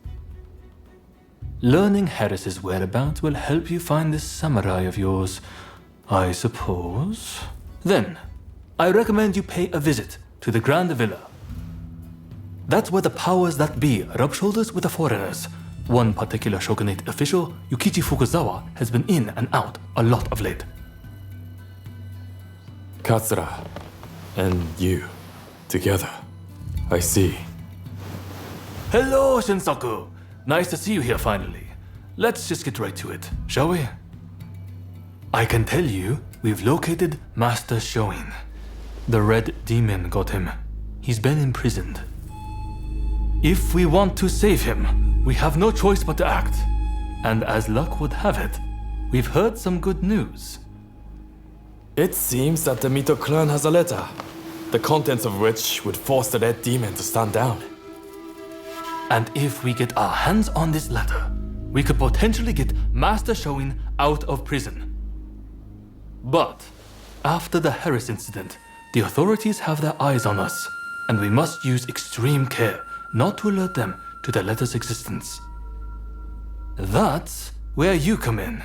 Learning Harris's whereabouts will help you find this samurai of yours, I suppose. Then, I recommend you pay a visit to the Grand Villa. That's where the powers that be rub shoulders with the foreigners. One particular shogunate official, Yukichi Fukuzawa, has been in and out a lot of late. Katsura and you together. I see. Hello, Shinsaku. Nice to see you here finally. Let's just get right to it, shall we? I can tell you, we've located Master Shoin. The Red Demon got him. He's been imprisoned. If we want to save him, we have no choice but to act. And as luck would have it, we've heard some good news. It seems that the Mito clan has a letter, the contents of which would force the Red Demon to stand down. And if we get our hands on this letter, we could potentially get Master Shoin out of prison. But after the Harris incident, The authorities have their eyes on us, and we must use extreme care not to alert them to the letter's existence. That's where you come in.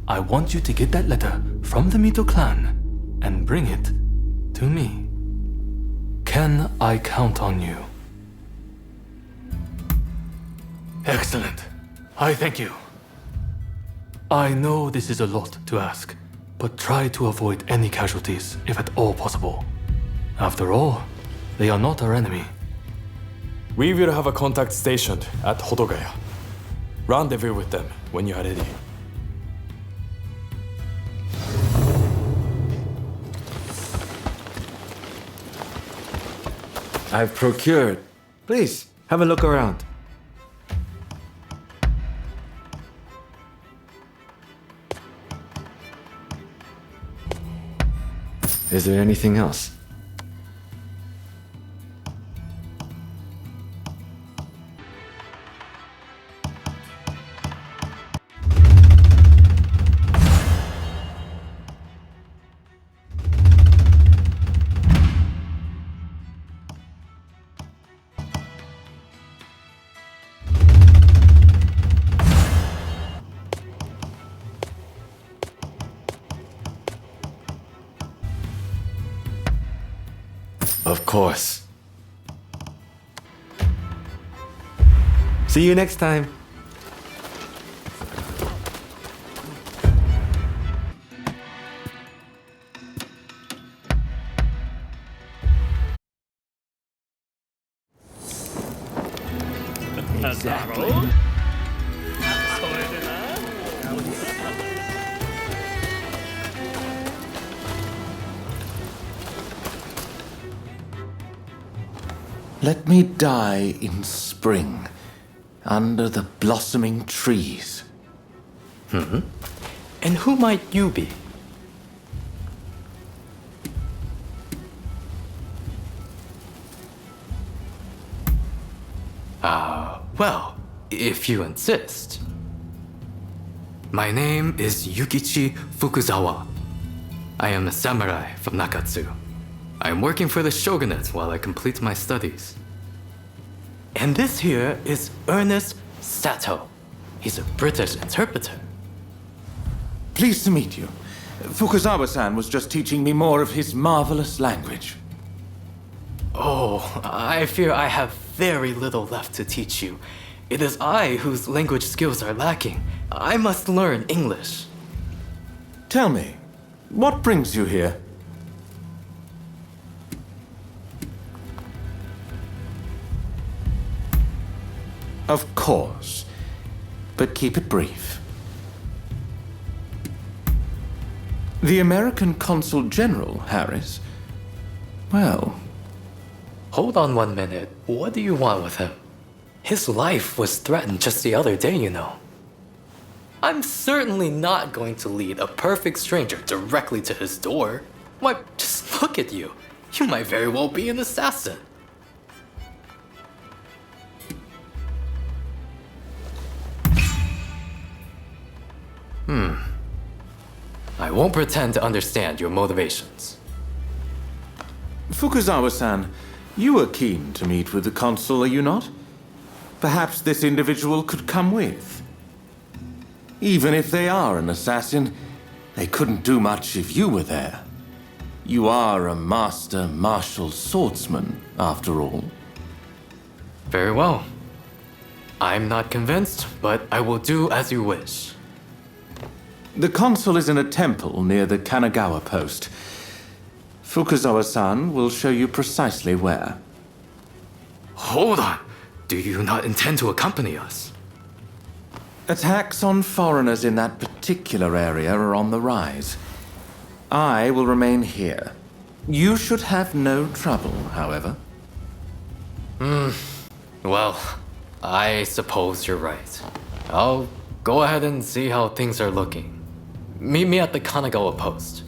I want you to get that letter from the Mito clan and bring it to me. Can I count on you? Excellent. I thank you. I know this is a lot to ask, but try to avoid any casualties if at all possible. After all, they are not our enemy. We will have a contact stationed at Hodogaya. Rendezvous with them when you are ready. I've procured. Please, have a look around. Is there anything else? Of course. See you next time. Exactly. Let me die in spring, under the blossoming trees. And who might you be? Well, if you insist. My name is Yukichi Fukuzawa. I am a samurai from Nakatsu. I am working for the shogunate while I complete my studies. And this here is Ernest Sato. He's a British interpreter. Pleased to meet you. Fukuzawa-san was just teaching me more of his marvelous language. Oh, I fear I have very little left to teach you. It is I whose language skills are lacking. I must learn English. Tell me, what brings you here? Of course, but keep it brief. The American Consul General, Harris? Well... Hold on 1 minute. What do you want with him? His life was threatened just the other day, you know. I'm certainly not going to lead a perfect stranger directly to his door. Why, just look at you. You might very well be an assassin. I won't pretend to understand your motivations. Fukuzawa-san, you are keen to meet with the consul, are you not? Perhaps this individual could come with. Even if they are an assassin, they couldn't do much if you were there. You are a master martial swordsman, after all. Very well. I'm not convinced, but I will do as you wish. The consul is in a temple near the Kanagawa post. Fukuzawa-san will show you precisely where. Hold on! Do you not intend to accompany us? Attacks on foreigners in that particular area are on the rise. I will remain here. You should have no trouble, however. Well, I suppose you're right. I'll go ahead and see how things are looking. Meet me at the Kanagawa post.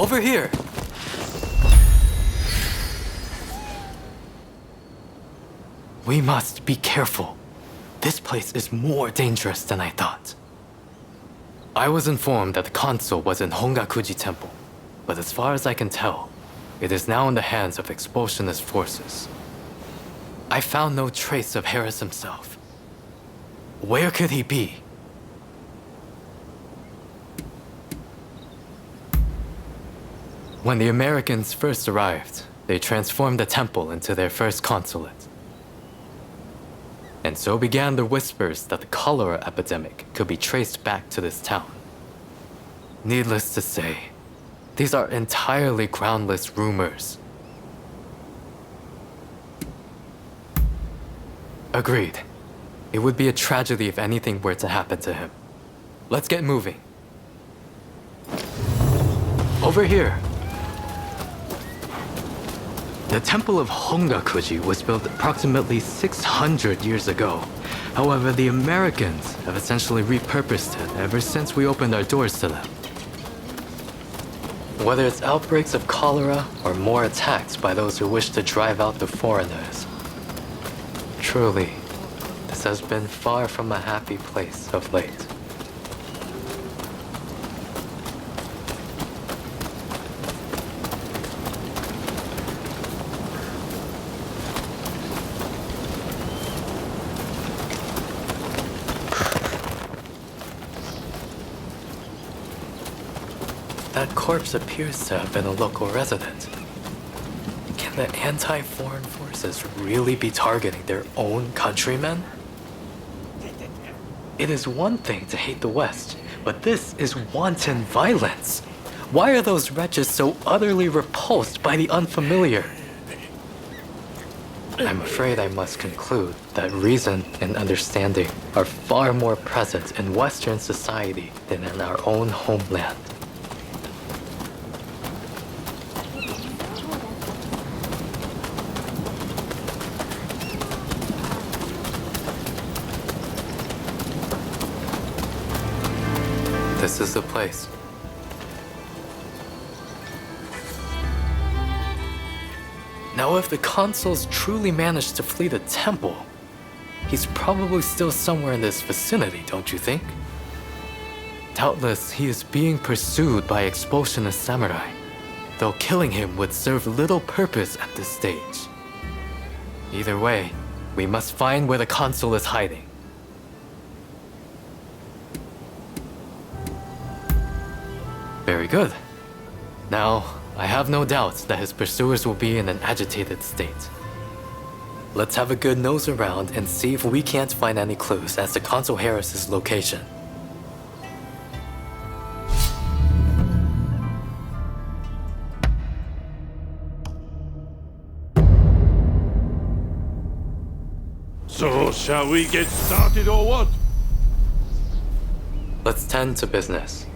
Over here! We must be careful. This place is more dangerous than I thought. I was informed that the console was in Hongakuji Temple, but as far as I can tell, it is now in the hands of expulsionist forces. I found no trace of Harris himself. Where could he be? When the Americans first arrived, they transformed the temple into their first consulate. And so began the whispers that the cholera epidemic could be traced back to this town. Needless to say, these are entirely groundless rumors. Agreed. It would be a tragedy if anything were to happen to him. Let's get moving. Over here. The Temple of Hongakuji was built approximately 600 years ago. However, the Americans have essentially repurposed it ever since we opened our doors to them. Whether it's outbreaks of cholera or more attacks by those who wish to drive out the foreigners. Truly, this has been far from a happy place of late. That corpse appears to have been a local resident. Can the anti-foreign forces really be targeting their own countrymen? It is one thing to hate the West, but this is wanton violence. Why are those wretches so utterly repulsed by the unfamiliar? I'm afraid I must conclude that reason and understanding are far more present in Western society than in our own homeland. This is the place. Now, if the consuls truly managed to flee the temple, he's probably still somewhere in this vicinity, don't you think? Doubtless, he is being pursued by expulsionist samurai, though killing him would serve little purpose at this stage. Either way, we must find where the consul is hiding. Very good. Now, I have no doubts that his pursuers will be in an agitated state. Let's have a good nose around and see if we can't find any clues as to Consul Harris's location. So, shall we get started or what? Let's tend to business.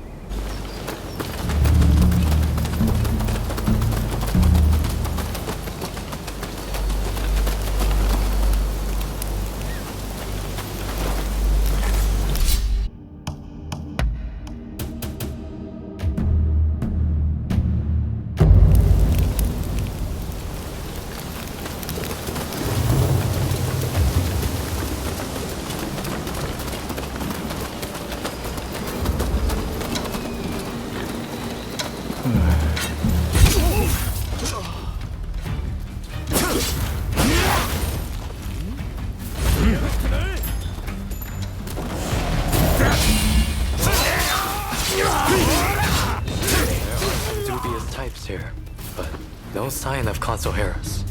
Dubious types here, but no sign of Consul Harris.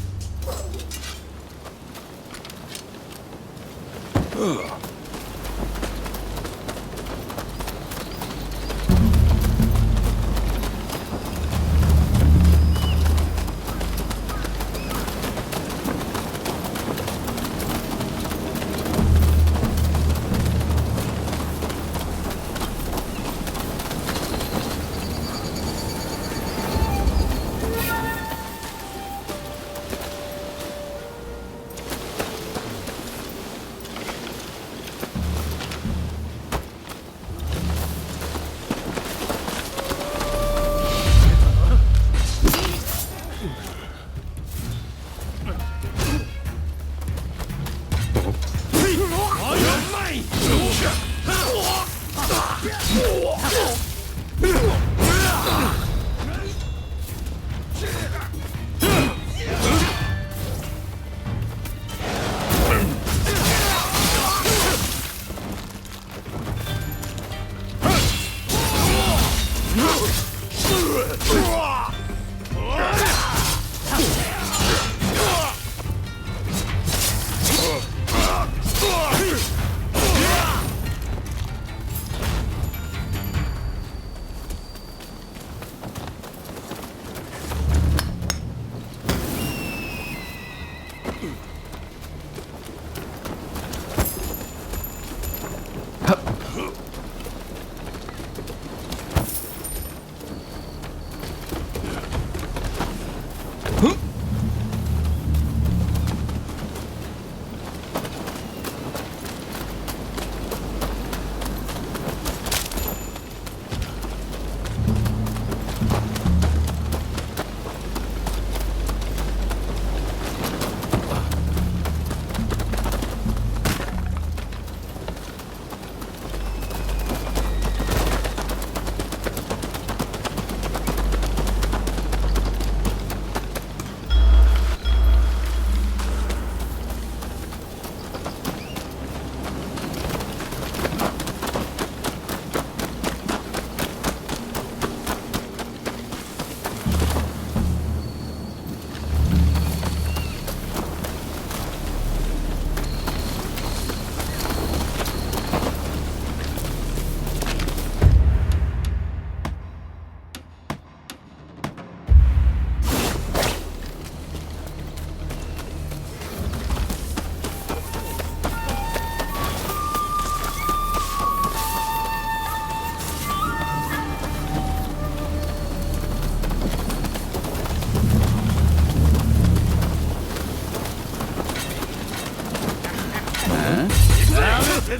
There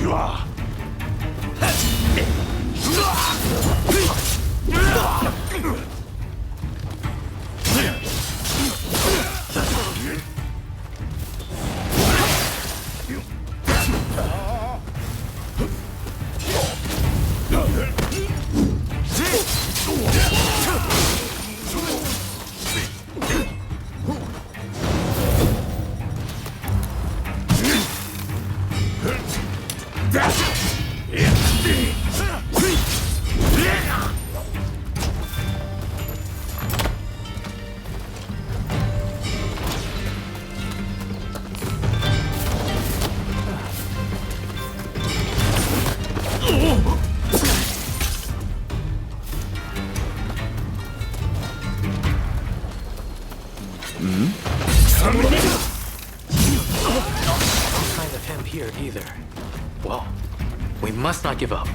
you are! Kind of him here either. Well, we must not give up.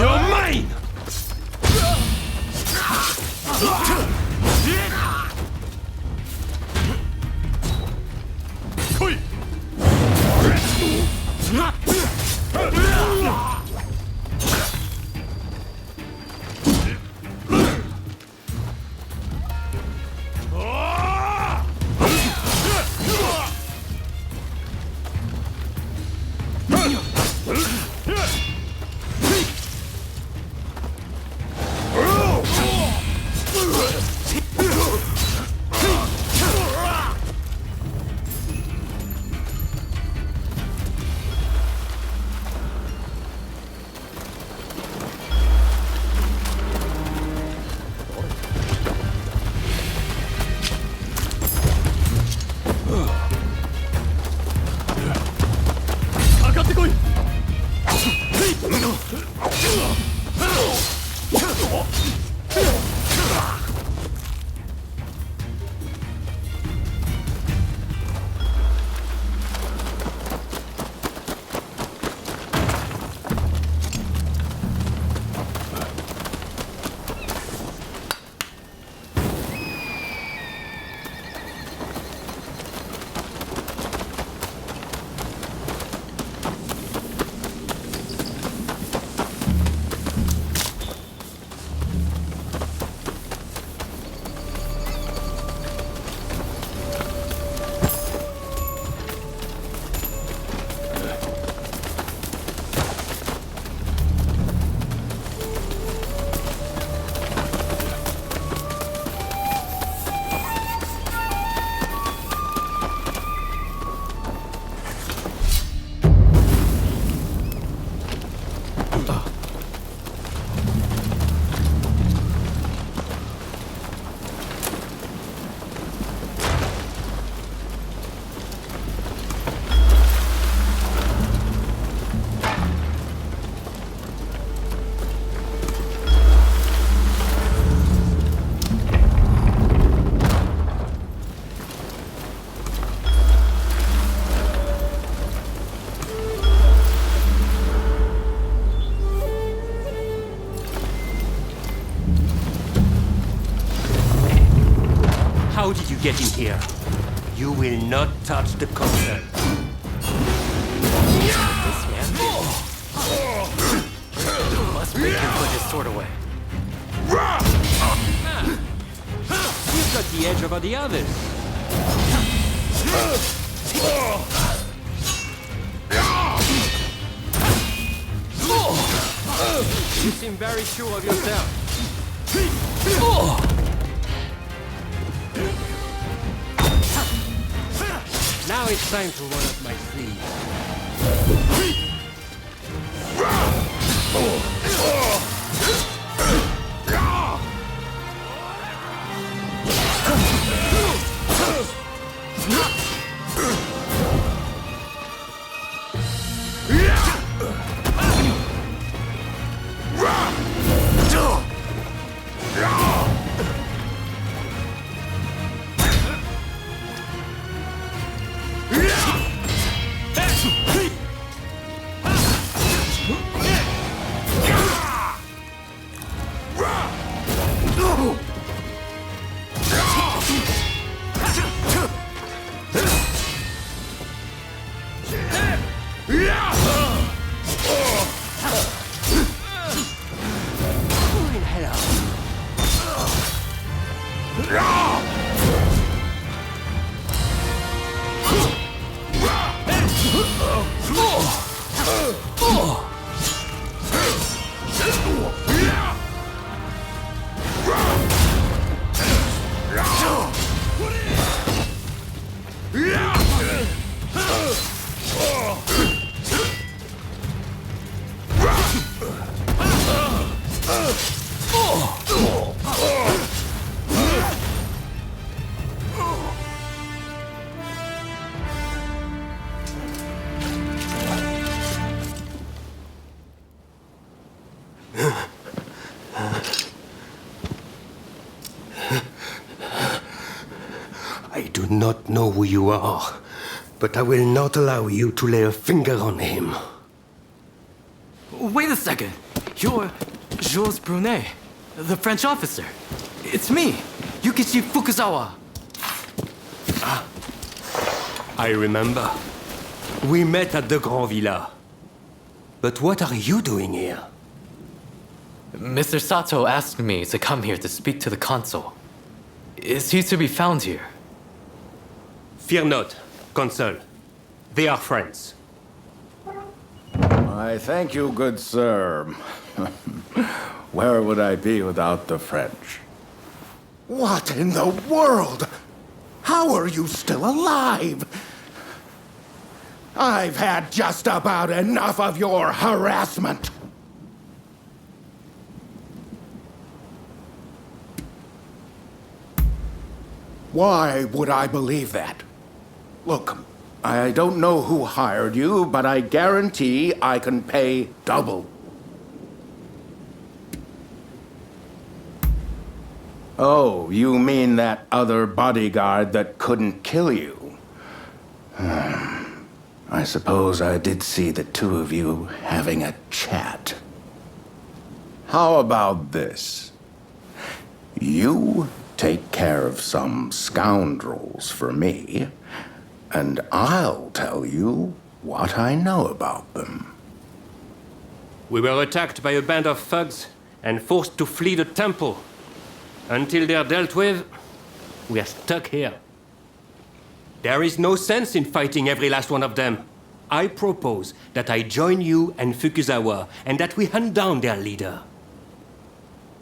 You're mine! How did you get in here? You will not touch the console. This man. Must make him put his sword away. You've got the edge over the others. You seem very sure of yourself. Now it's time to roll up my sleeve. I do not know who you are, but I will not allow you to lay a finger on him. Wait a second. You're Jules Brunet, the French officer. It's me, Yukichi Fukuzawa. I remember. We met at the Grand Villa. But what are you doing here? Mr. Sato asked me to come here to speak to the consul. Is he to be found here? Fear not, consul. They are friends. I thank you, good sir. Where would I be without the French? What in the world? How are you still alive? I've had just about enough of your harassment. Why would I believe that? Look, I don't know who hired you, but I guarantee I can pay double. Oh, you mean that other bodyguard that couldn't kill you? I suppose I did see the two of you having a chat. How about this? You take care of some scoundrels for me, and I'll tell you what I know about them. We were attacked by a band of thugs and forced to flee the temple. Until they're dealt with, we are stuck here. There is no sense in fighting every last one of them. I propose that I join you and Fukuzawa and that we hunt down their leader.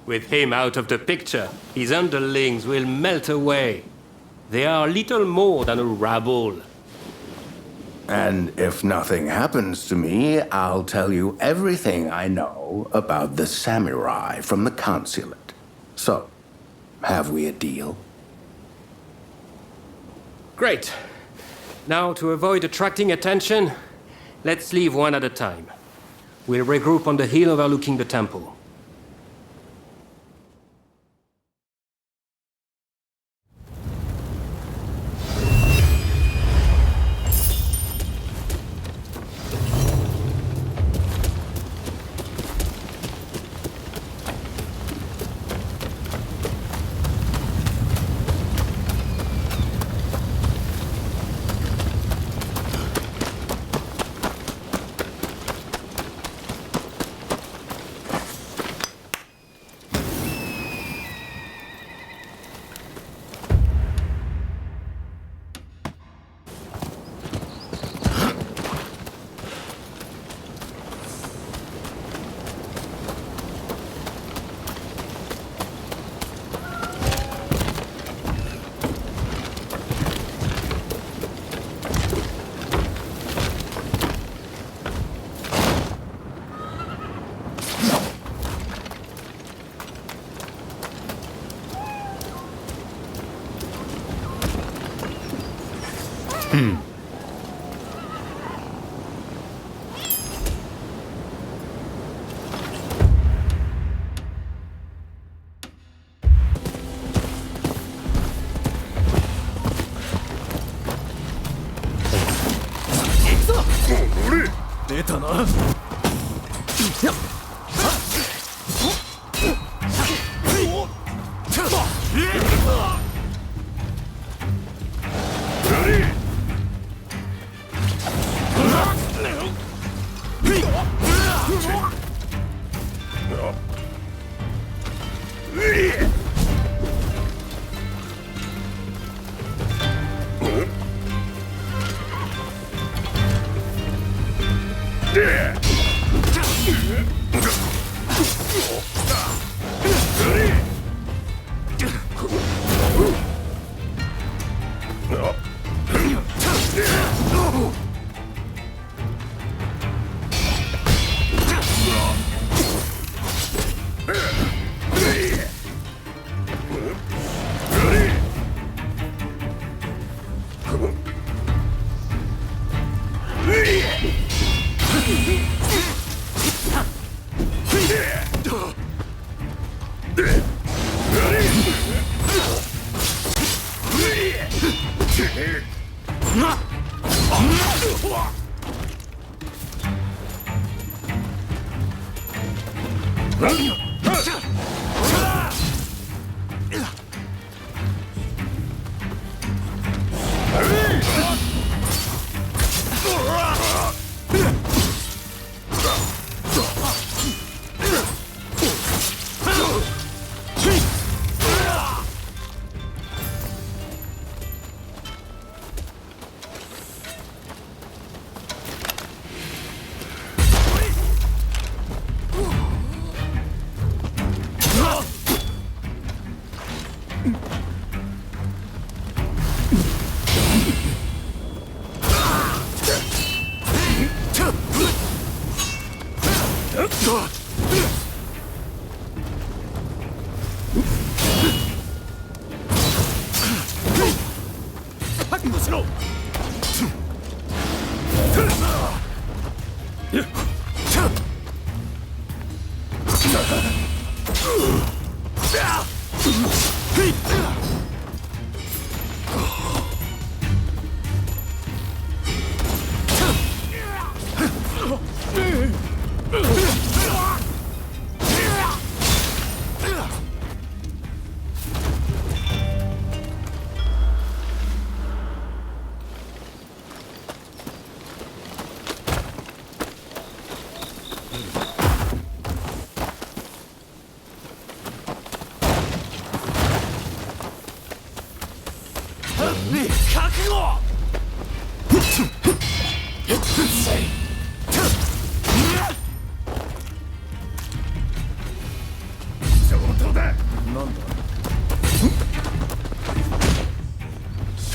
With him out of the picture, his underlings will melt away. They are little more than a rabble. And if nothing happens to me, I'll tell you everything I know about the samurai from the consulate. So, have we a deal? Great. Now, to avoid attracting attention, let's leave one at a time. We'll regroup on the hill overlooking the temple. 出たな。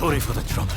Sorry for the trouble.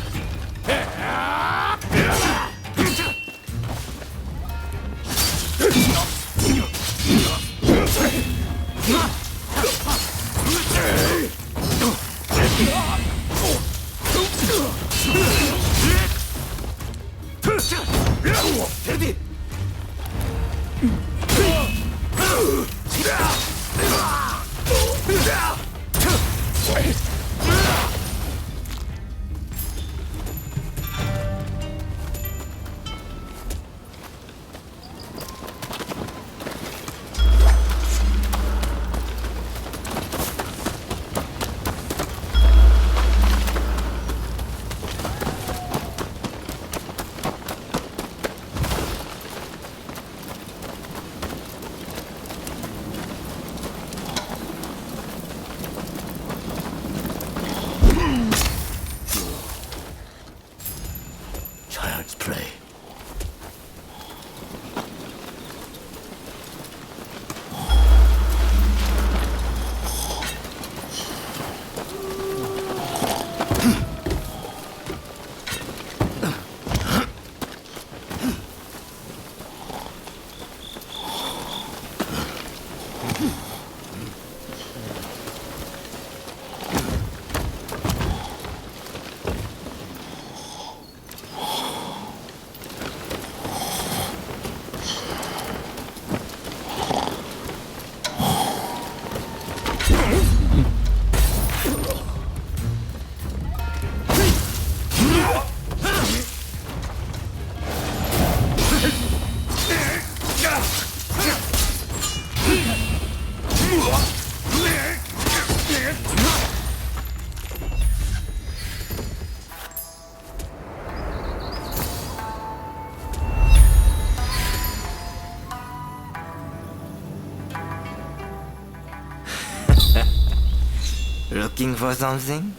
looking for something?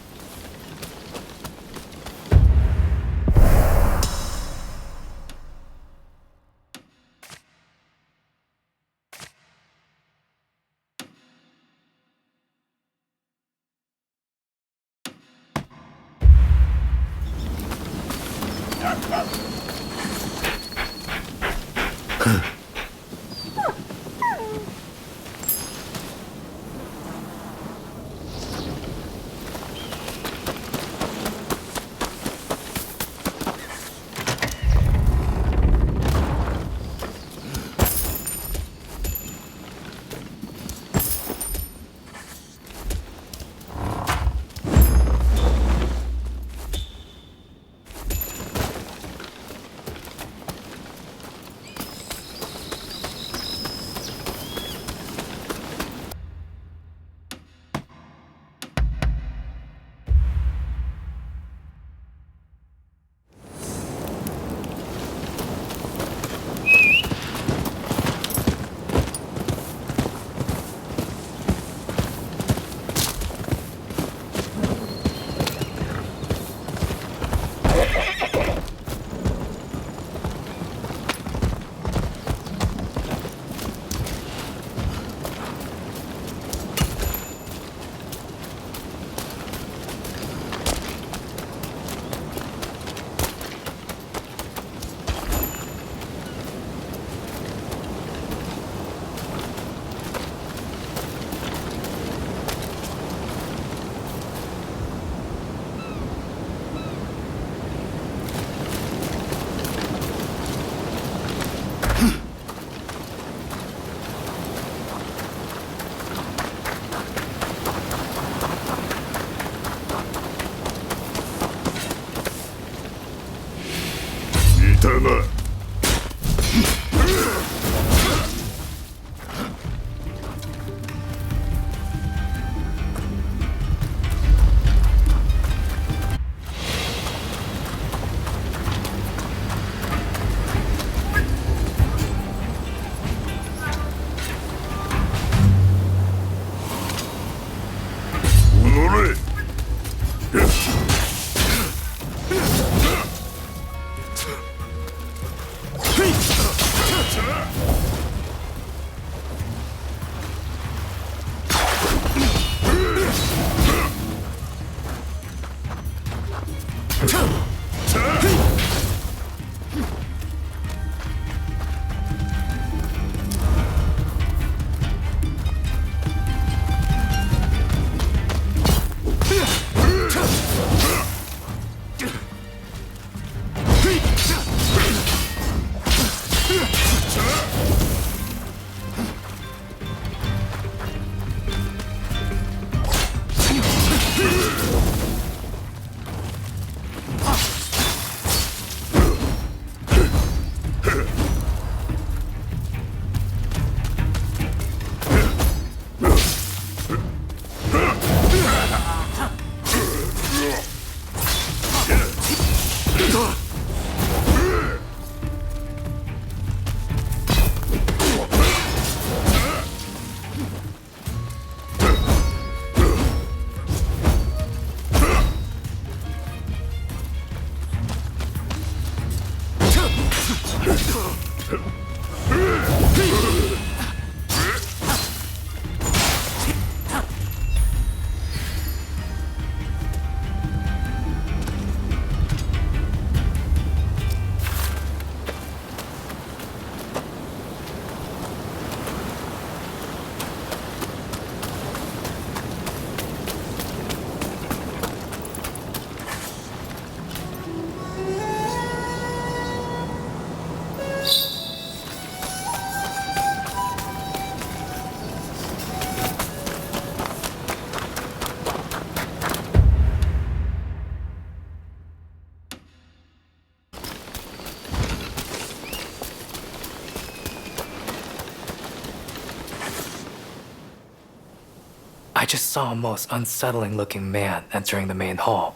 I just saw a most unsettling looking man entering the main hall.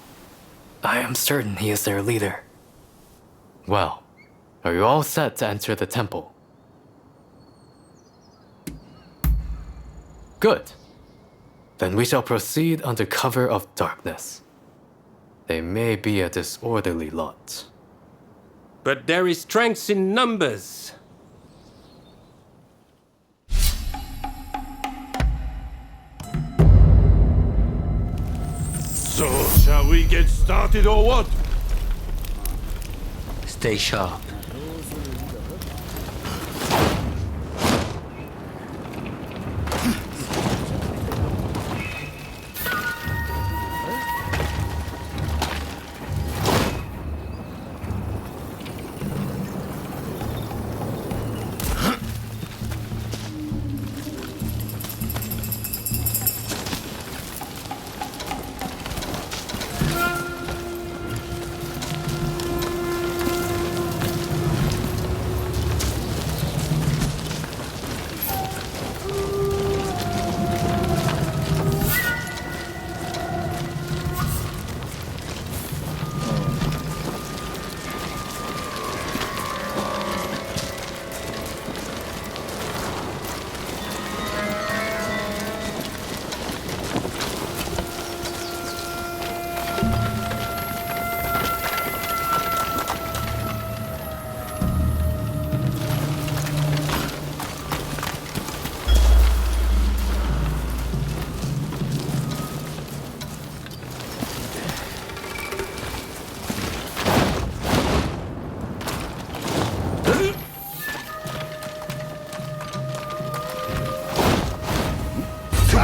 I am certain he is their leader. Well, are you all set to enter the temple? Good. Then we shall proceed under cover of darkness. They may be a disorderly lot. But there is strength in numbers. So, shall we get started or what? Stay sharp.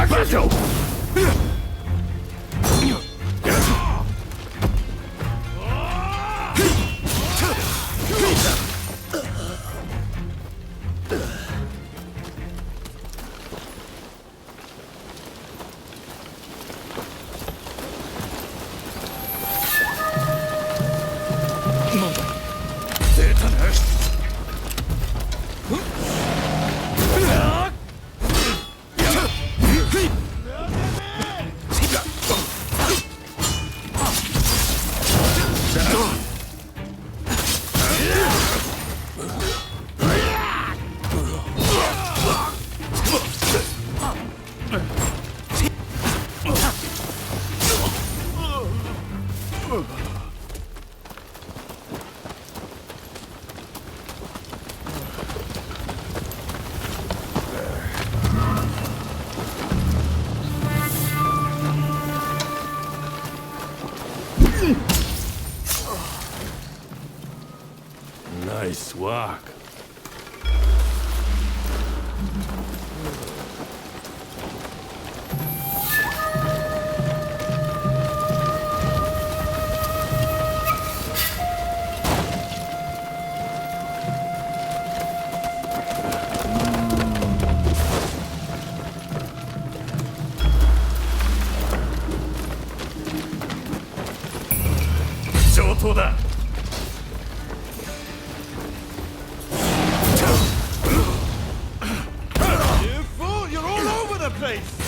Battle! Nice work. You fool! You're all over the place!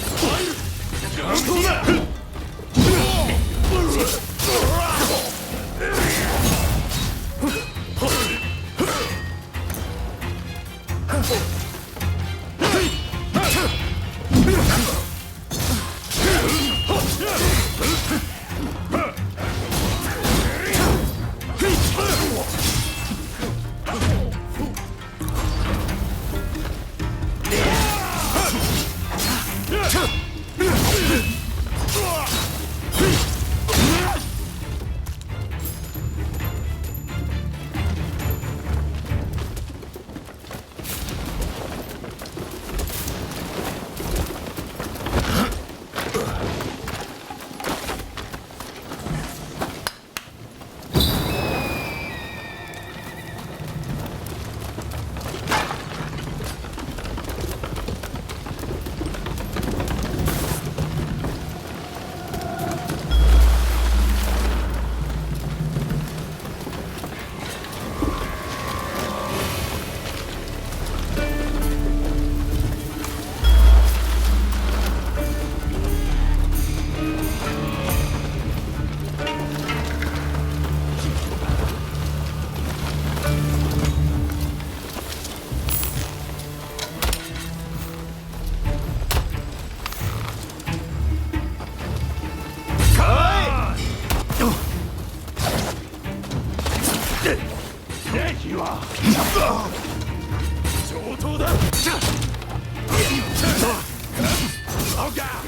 上等だ青が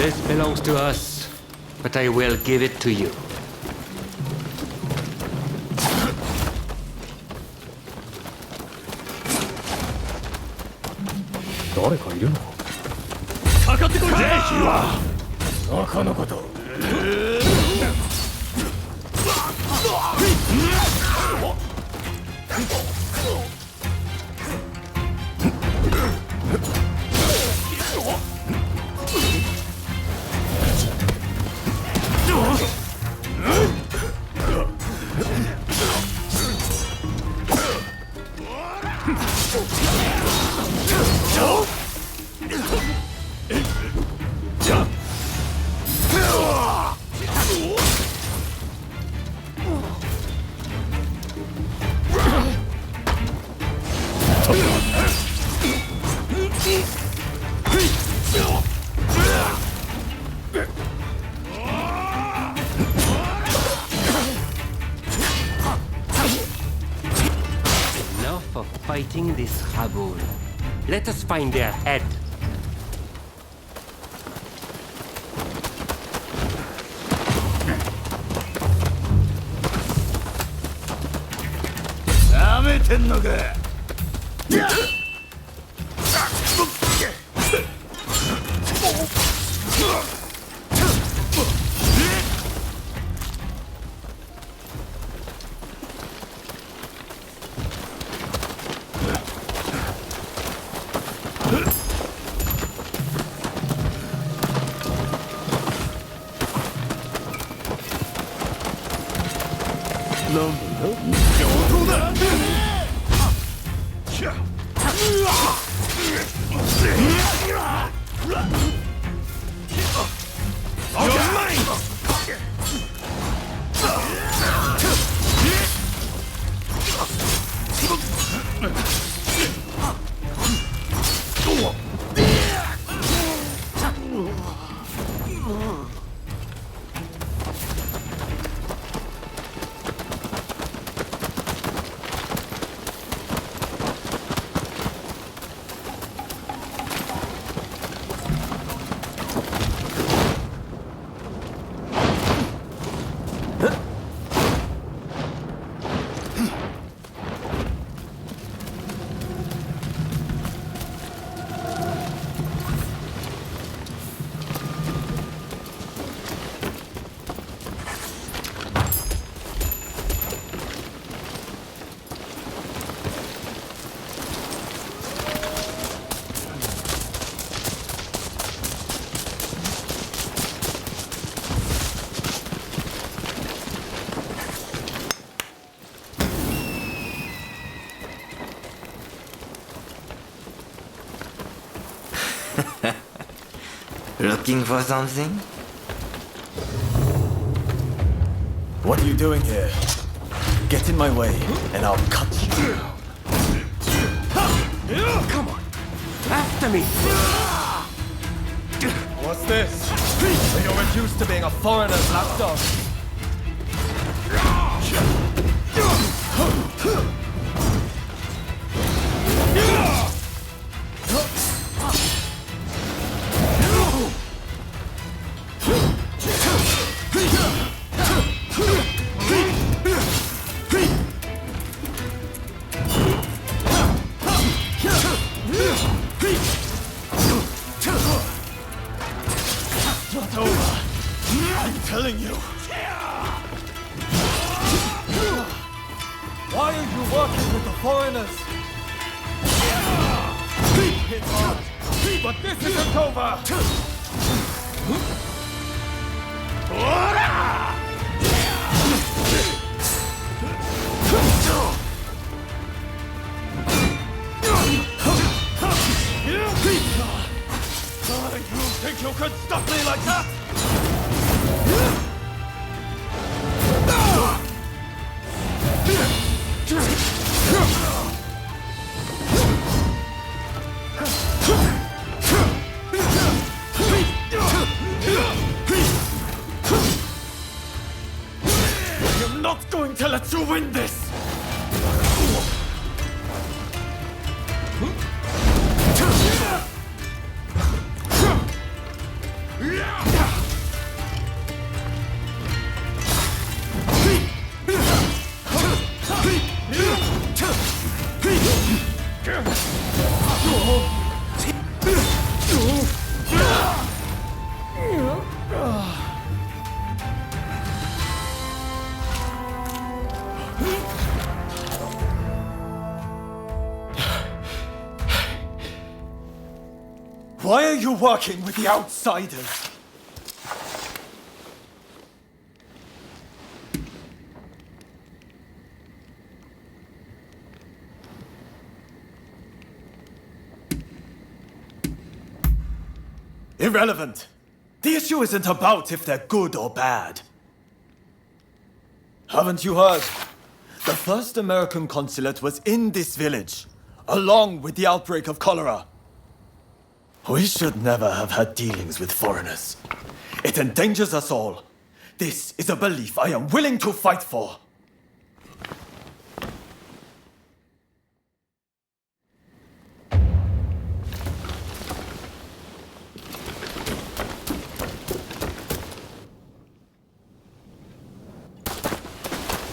This belongs to us, but I will give it to you. 誰かいるのかかってこいぜ君は中のことEnough of fighting this rabble. Let us find their head. なめてんのか上等だ Looking for something? What are you doing here? Get in my way, and I'll cut you. Come on, after me! What's this? Are you reduced to being a foreigner's lapdog? Not over. I'm telling you. Why are you working with the foreigners? Hit hard, but this isn't over. You think you could stop me like that? I'm not going to let you win this! Why are you working with the outsiders? Irrelevant. The issue isn't about if they're good or bad. Haven't you heard? The first American consulate was in this village, along with the outbreak of cholera. We should never have had dealings with foreigners. It endangers us all. This is a belief I am willing to fight for.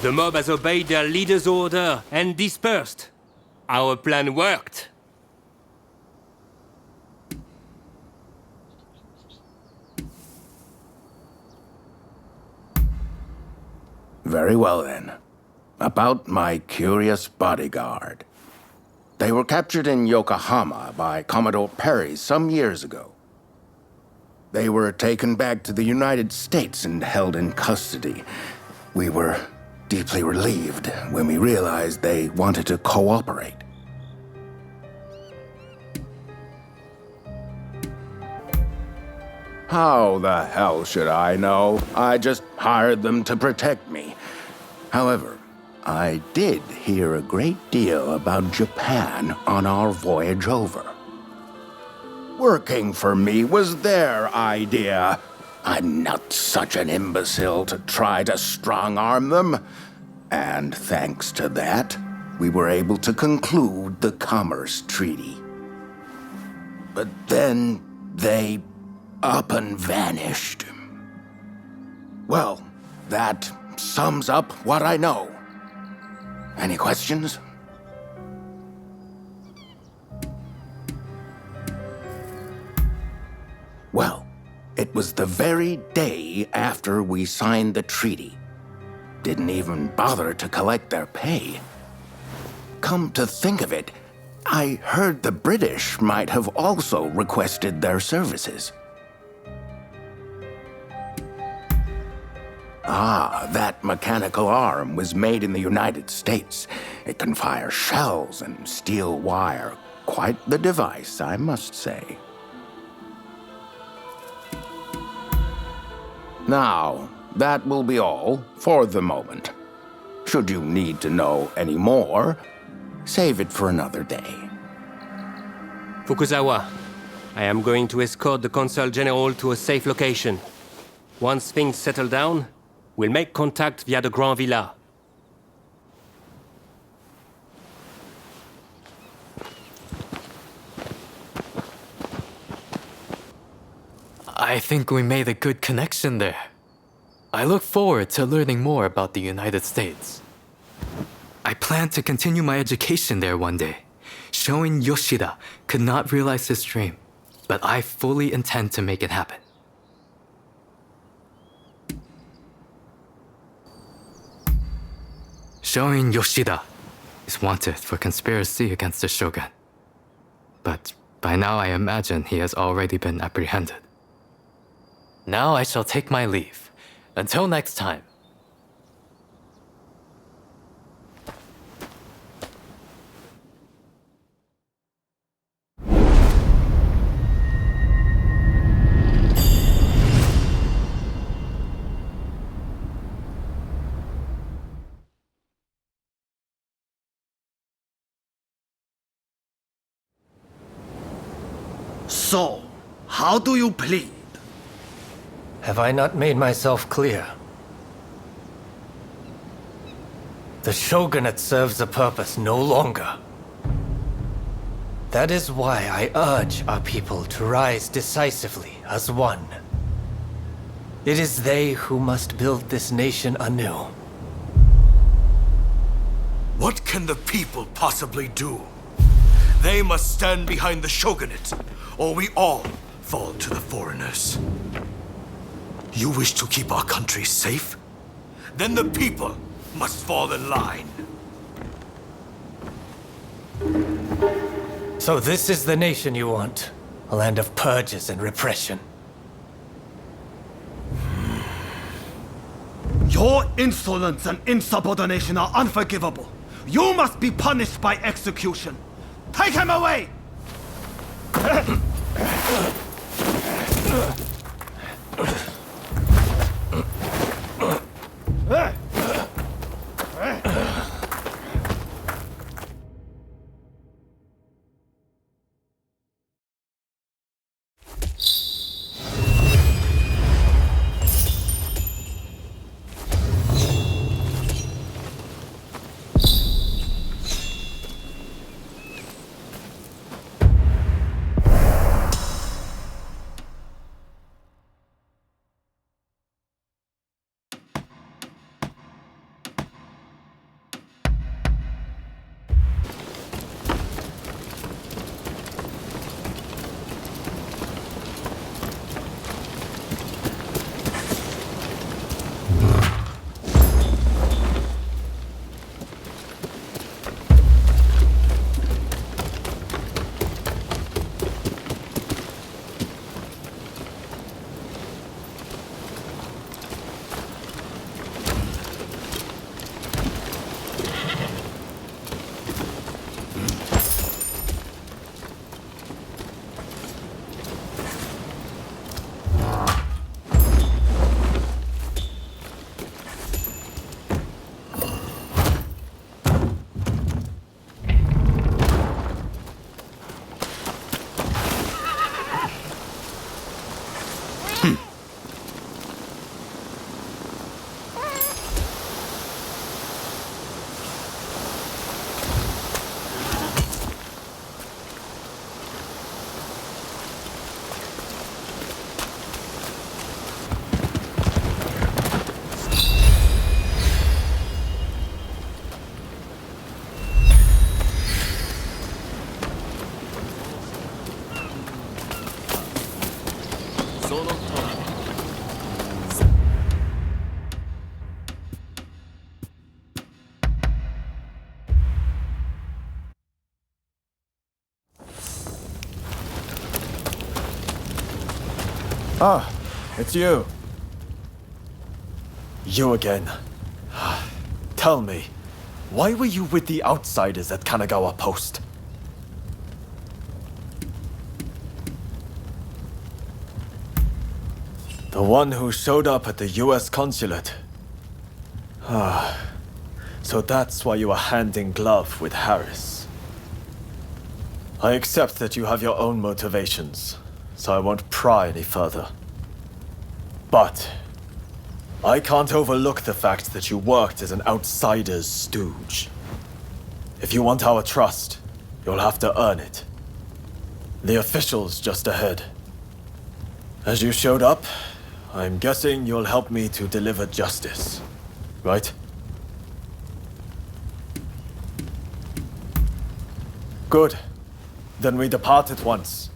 The mob has obeyed their leader's order and dispersed. Our plan worked. Very well then. About my curious bodyguard. They were captured in Yokohama by Commodore Perry some years ago. They were taken back to the United States and held in custody. We were deeply relieved when we realized they wanted to cooperate. How the hell should I know? I just hired them to protect me. However, I did hear a great deal about Japan on our voyage over. Working for me was their idea. I'm not such an imbecile to try to strong-arm them. And thanks to that, we were able to conclude the Commerce Treaty. But then they up and vanished. Well, that sums up what I know. Any questions? Well, it was the very day after we signed the treaty. Didn't even bother to collect their pay. Come to think of it, I heard the British might have also requested their services. Ah, that mechanical arm was made in the United States. It can fire shells and steel wire. Quite the device, I must say. Now, that will be all for the moment. Should you need to know any more, save it for another day. Fukuzawa, I am going to escort the Consul General to a safe location. Once things settle down, we'll make contact via the Grand Villa. I think we made a good connection there. I look forward to learning more about the United States. I plan to continue my education there one day. Showing Yoshida could not realize his dream, but I fully intend to make it happen. Showing Yoshida is wanted for conspiracy against the Shogun. But by now I imagine he has already been apprehended. Now I shall take my leave. Until next time. So, how do you plead? Have I not made myself clear? The shogunate serves a purpose no longer. That is why I urge our people to rise decisively as one. It is they who must build this nation anew. What can the people possibly do? They must stand behind the shogunate, or we all fall to the foreigners. You wish to keep our country safe? Then the people must fall in line. So this is the nation you want? A land of purges and repression. Your insolence and insubordination are unforgivable. You must be punished by execution. Take him away! Ah, it's you. You again. Tell me, why were you with the outsiders at Kanagawa Post? The one who showed up at the US consulate. So that's why you were hand in glove with Harris. I accept that you have your own motivations, so I won't pry any further. But I can't overlook the fact that you worked as an outsider's stooge. If you want our trust, you'll have to earn it. The official's just ahead. As you showed up, I'm guessing you'll help me to deliver justice, right? Good. Then we depart at once.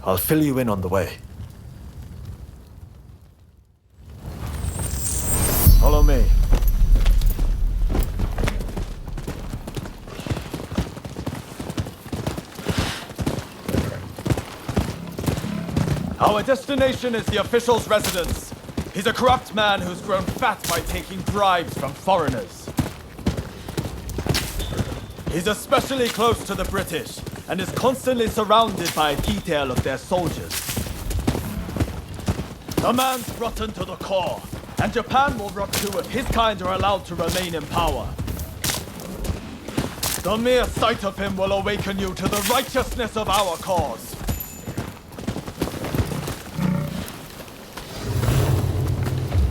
I'll fill you in on the way. Follow me. Our destination is the official's residence. He's a corrupt man who's grown fat by taking bribes from foreigners. He's especially close to the British, and is constantly surrounded by a detail of their soldiers. The man's rotten to the core, and Japan will rot too if his kind are allowed to remain in power. The mere sight of him will awaken you to the righteousness of our cause.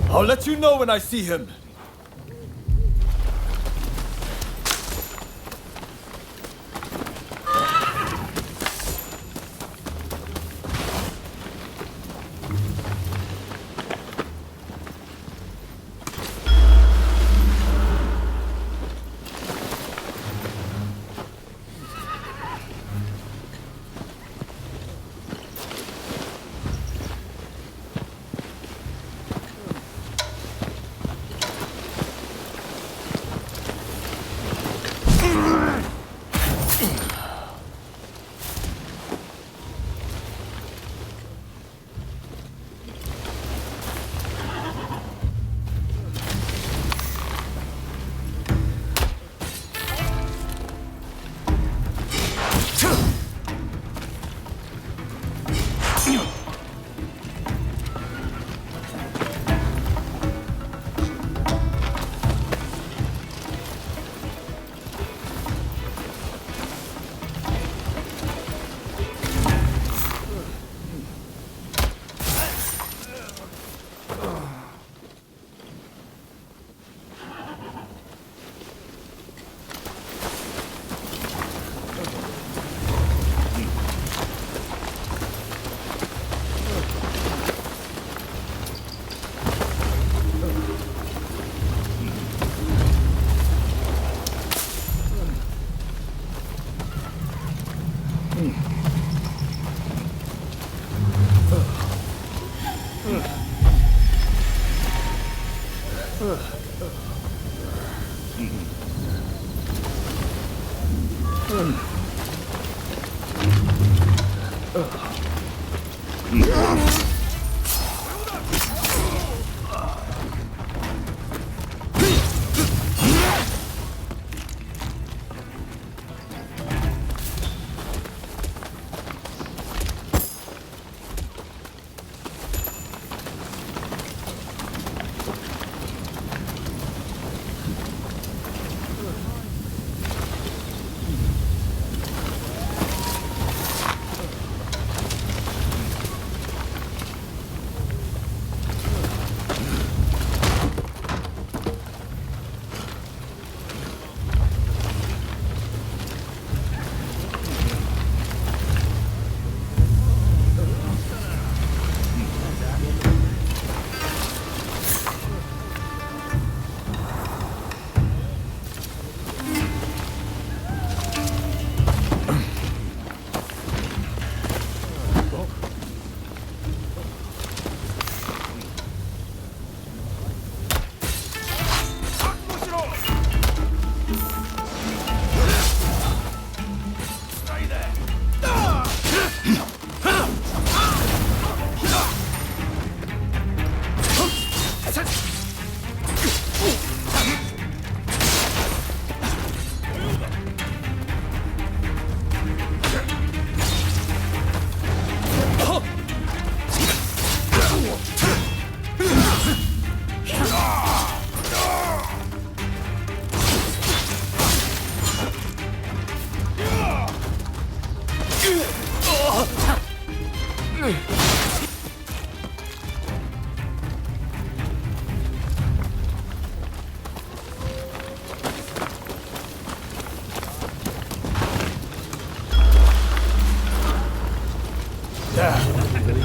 I'll let you know when I see him.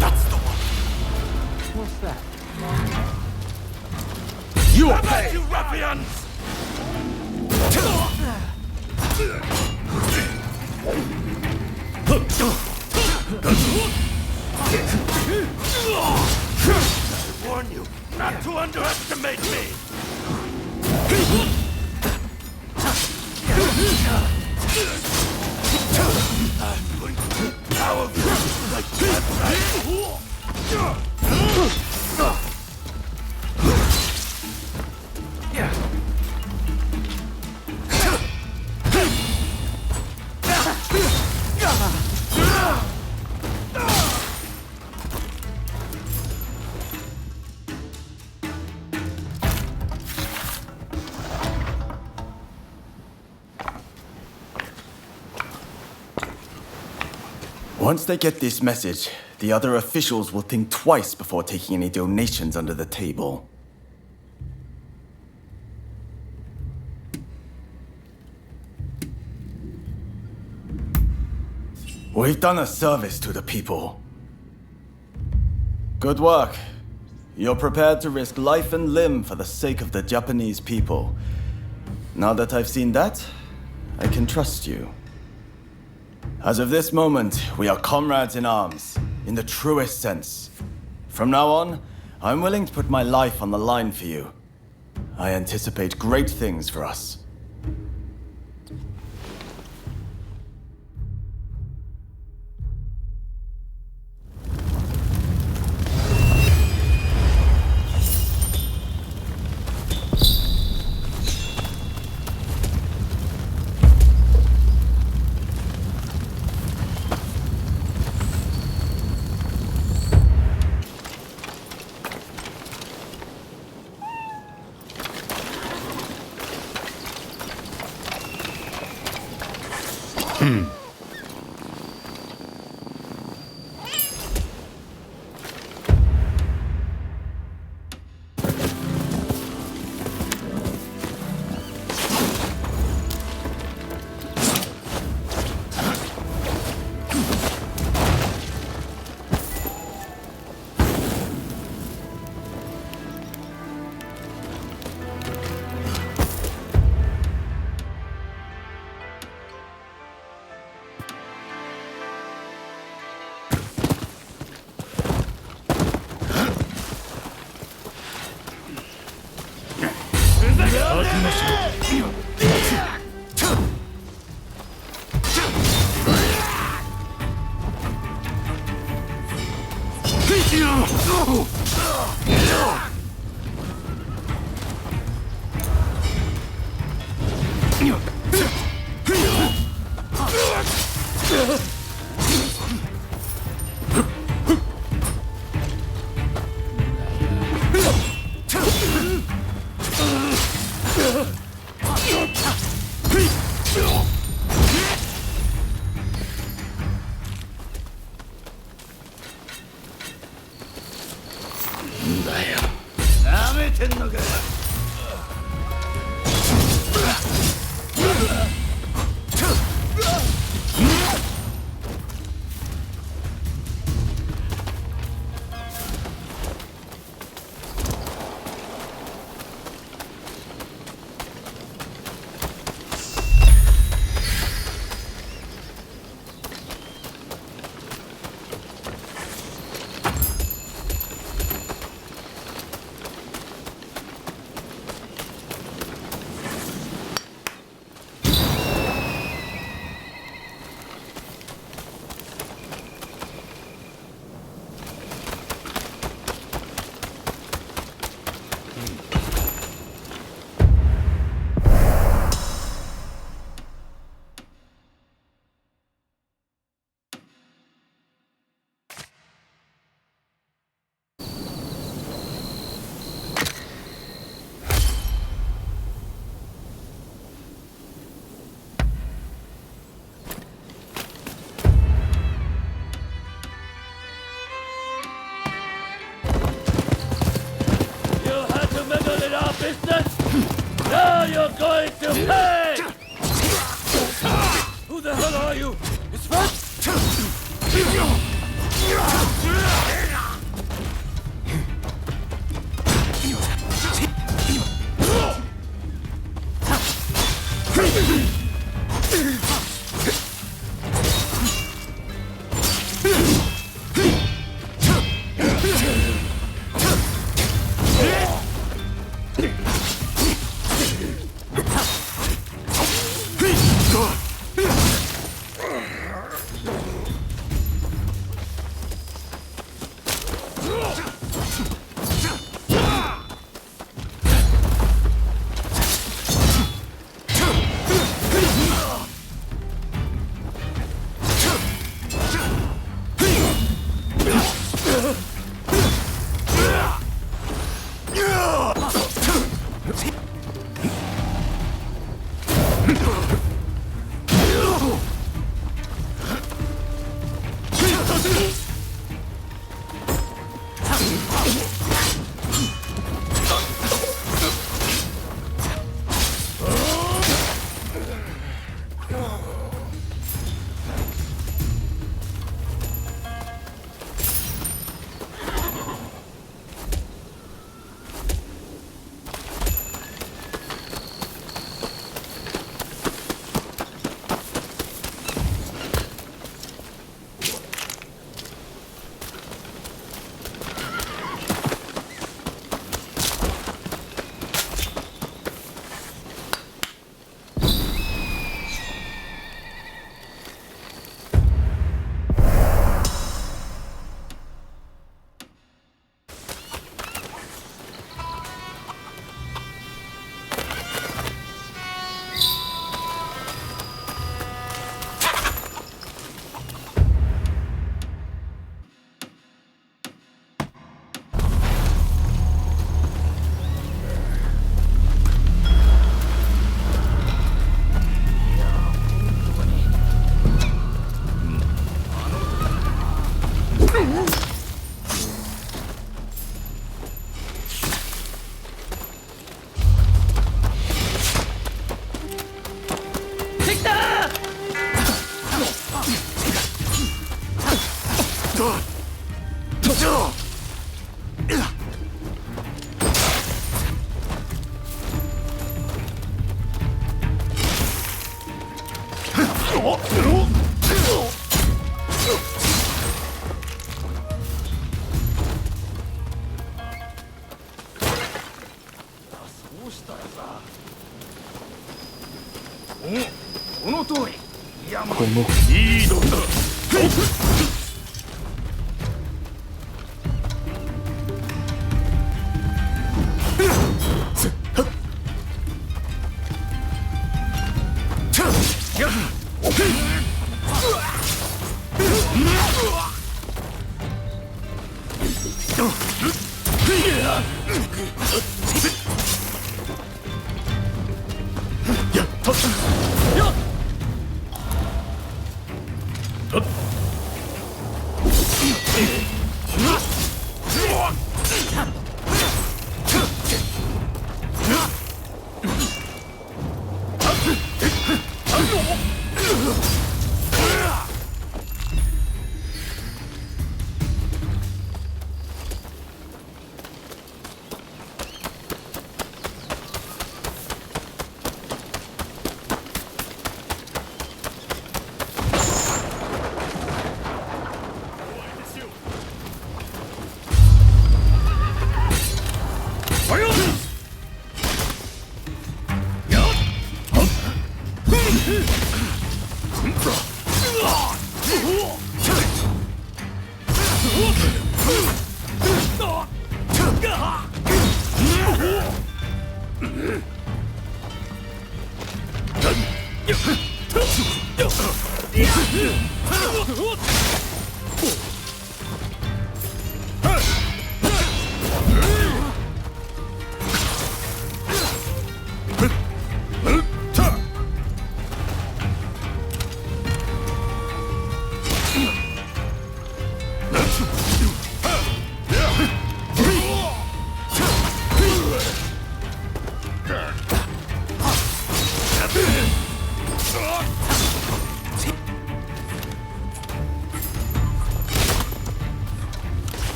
That's the one. What's that? You will How about pay! you ruffians! I warn you not to underestimate me! I'm going to be powerful like that. Once they get this message, the other officials will think twice before taking any donations under the table. We've done a service to the people. Good work. You're prepared to risk life and limb for the sake of the Japanese people. Now that I've seen that, I can trust you. As of this moment, we are comrades in arms, in the truest sense. From now on, I'm willing to put my life on the line for you. I anticipate great things for us. business? Now you're going to pay! Who the hell are you? It's Fred?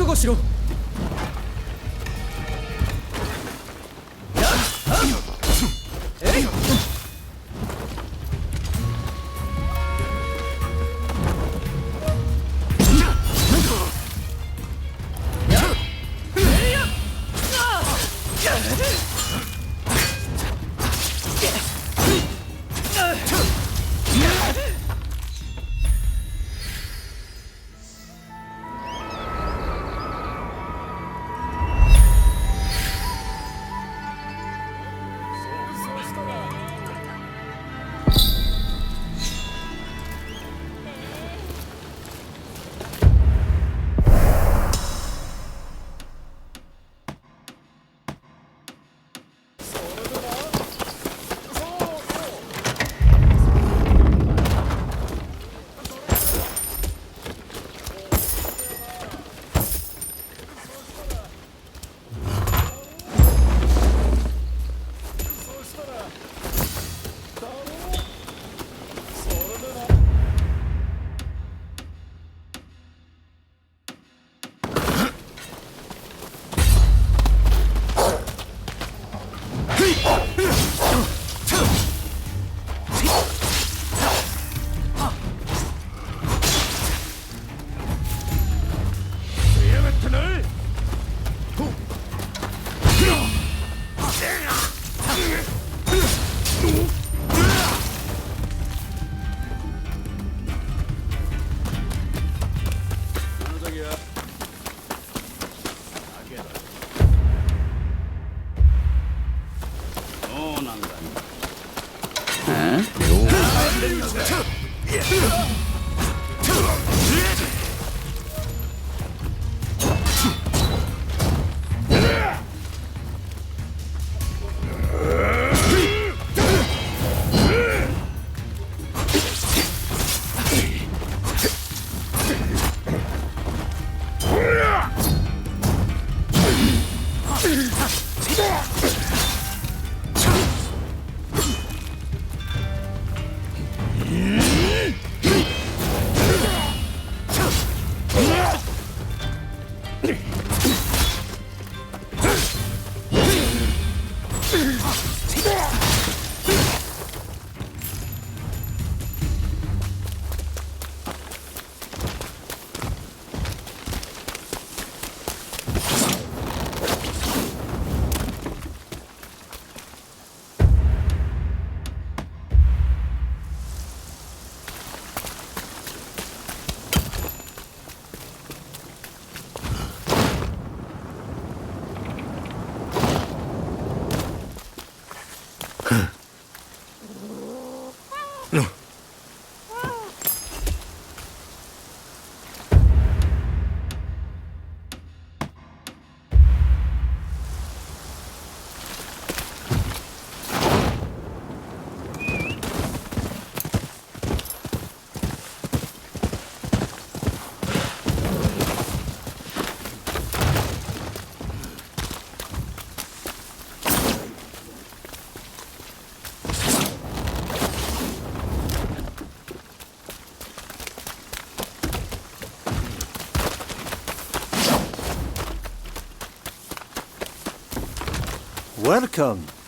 覚悟しろ。Welcome.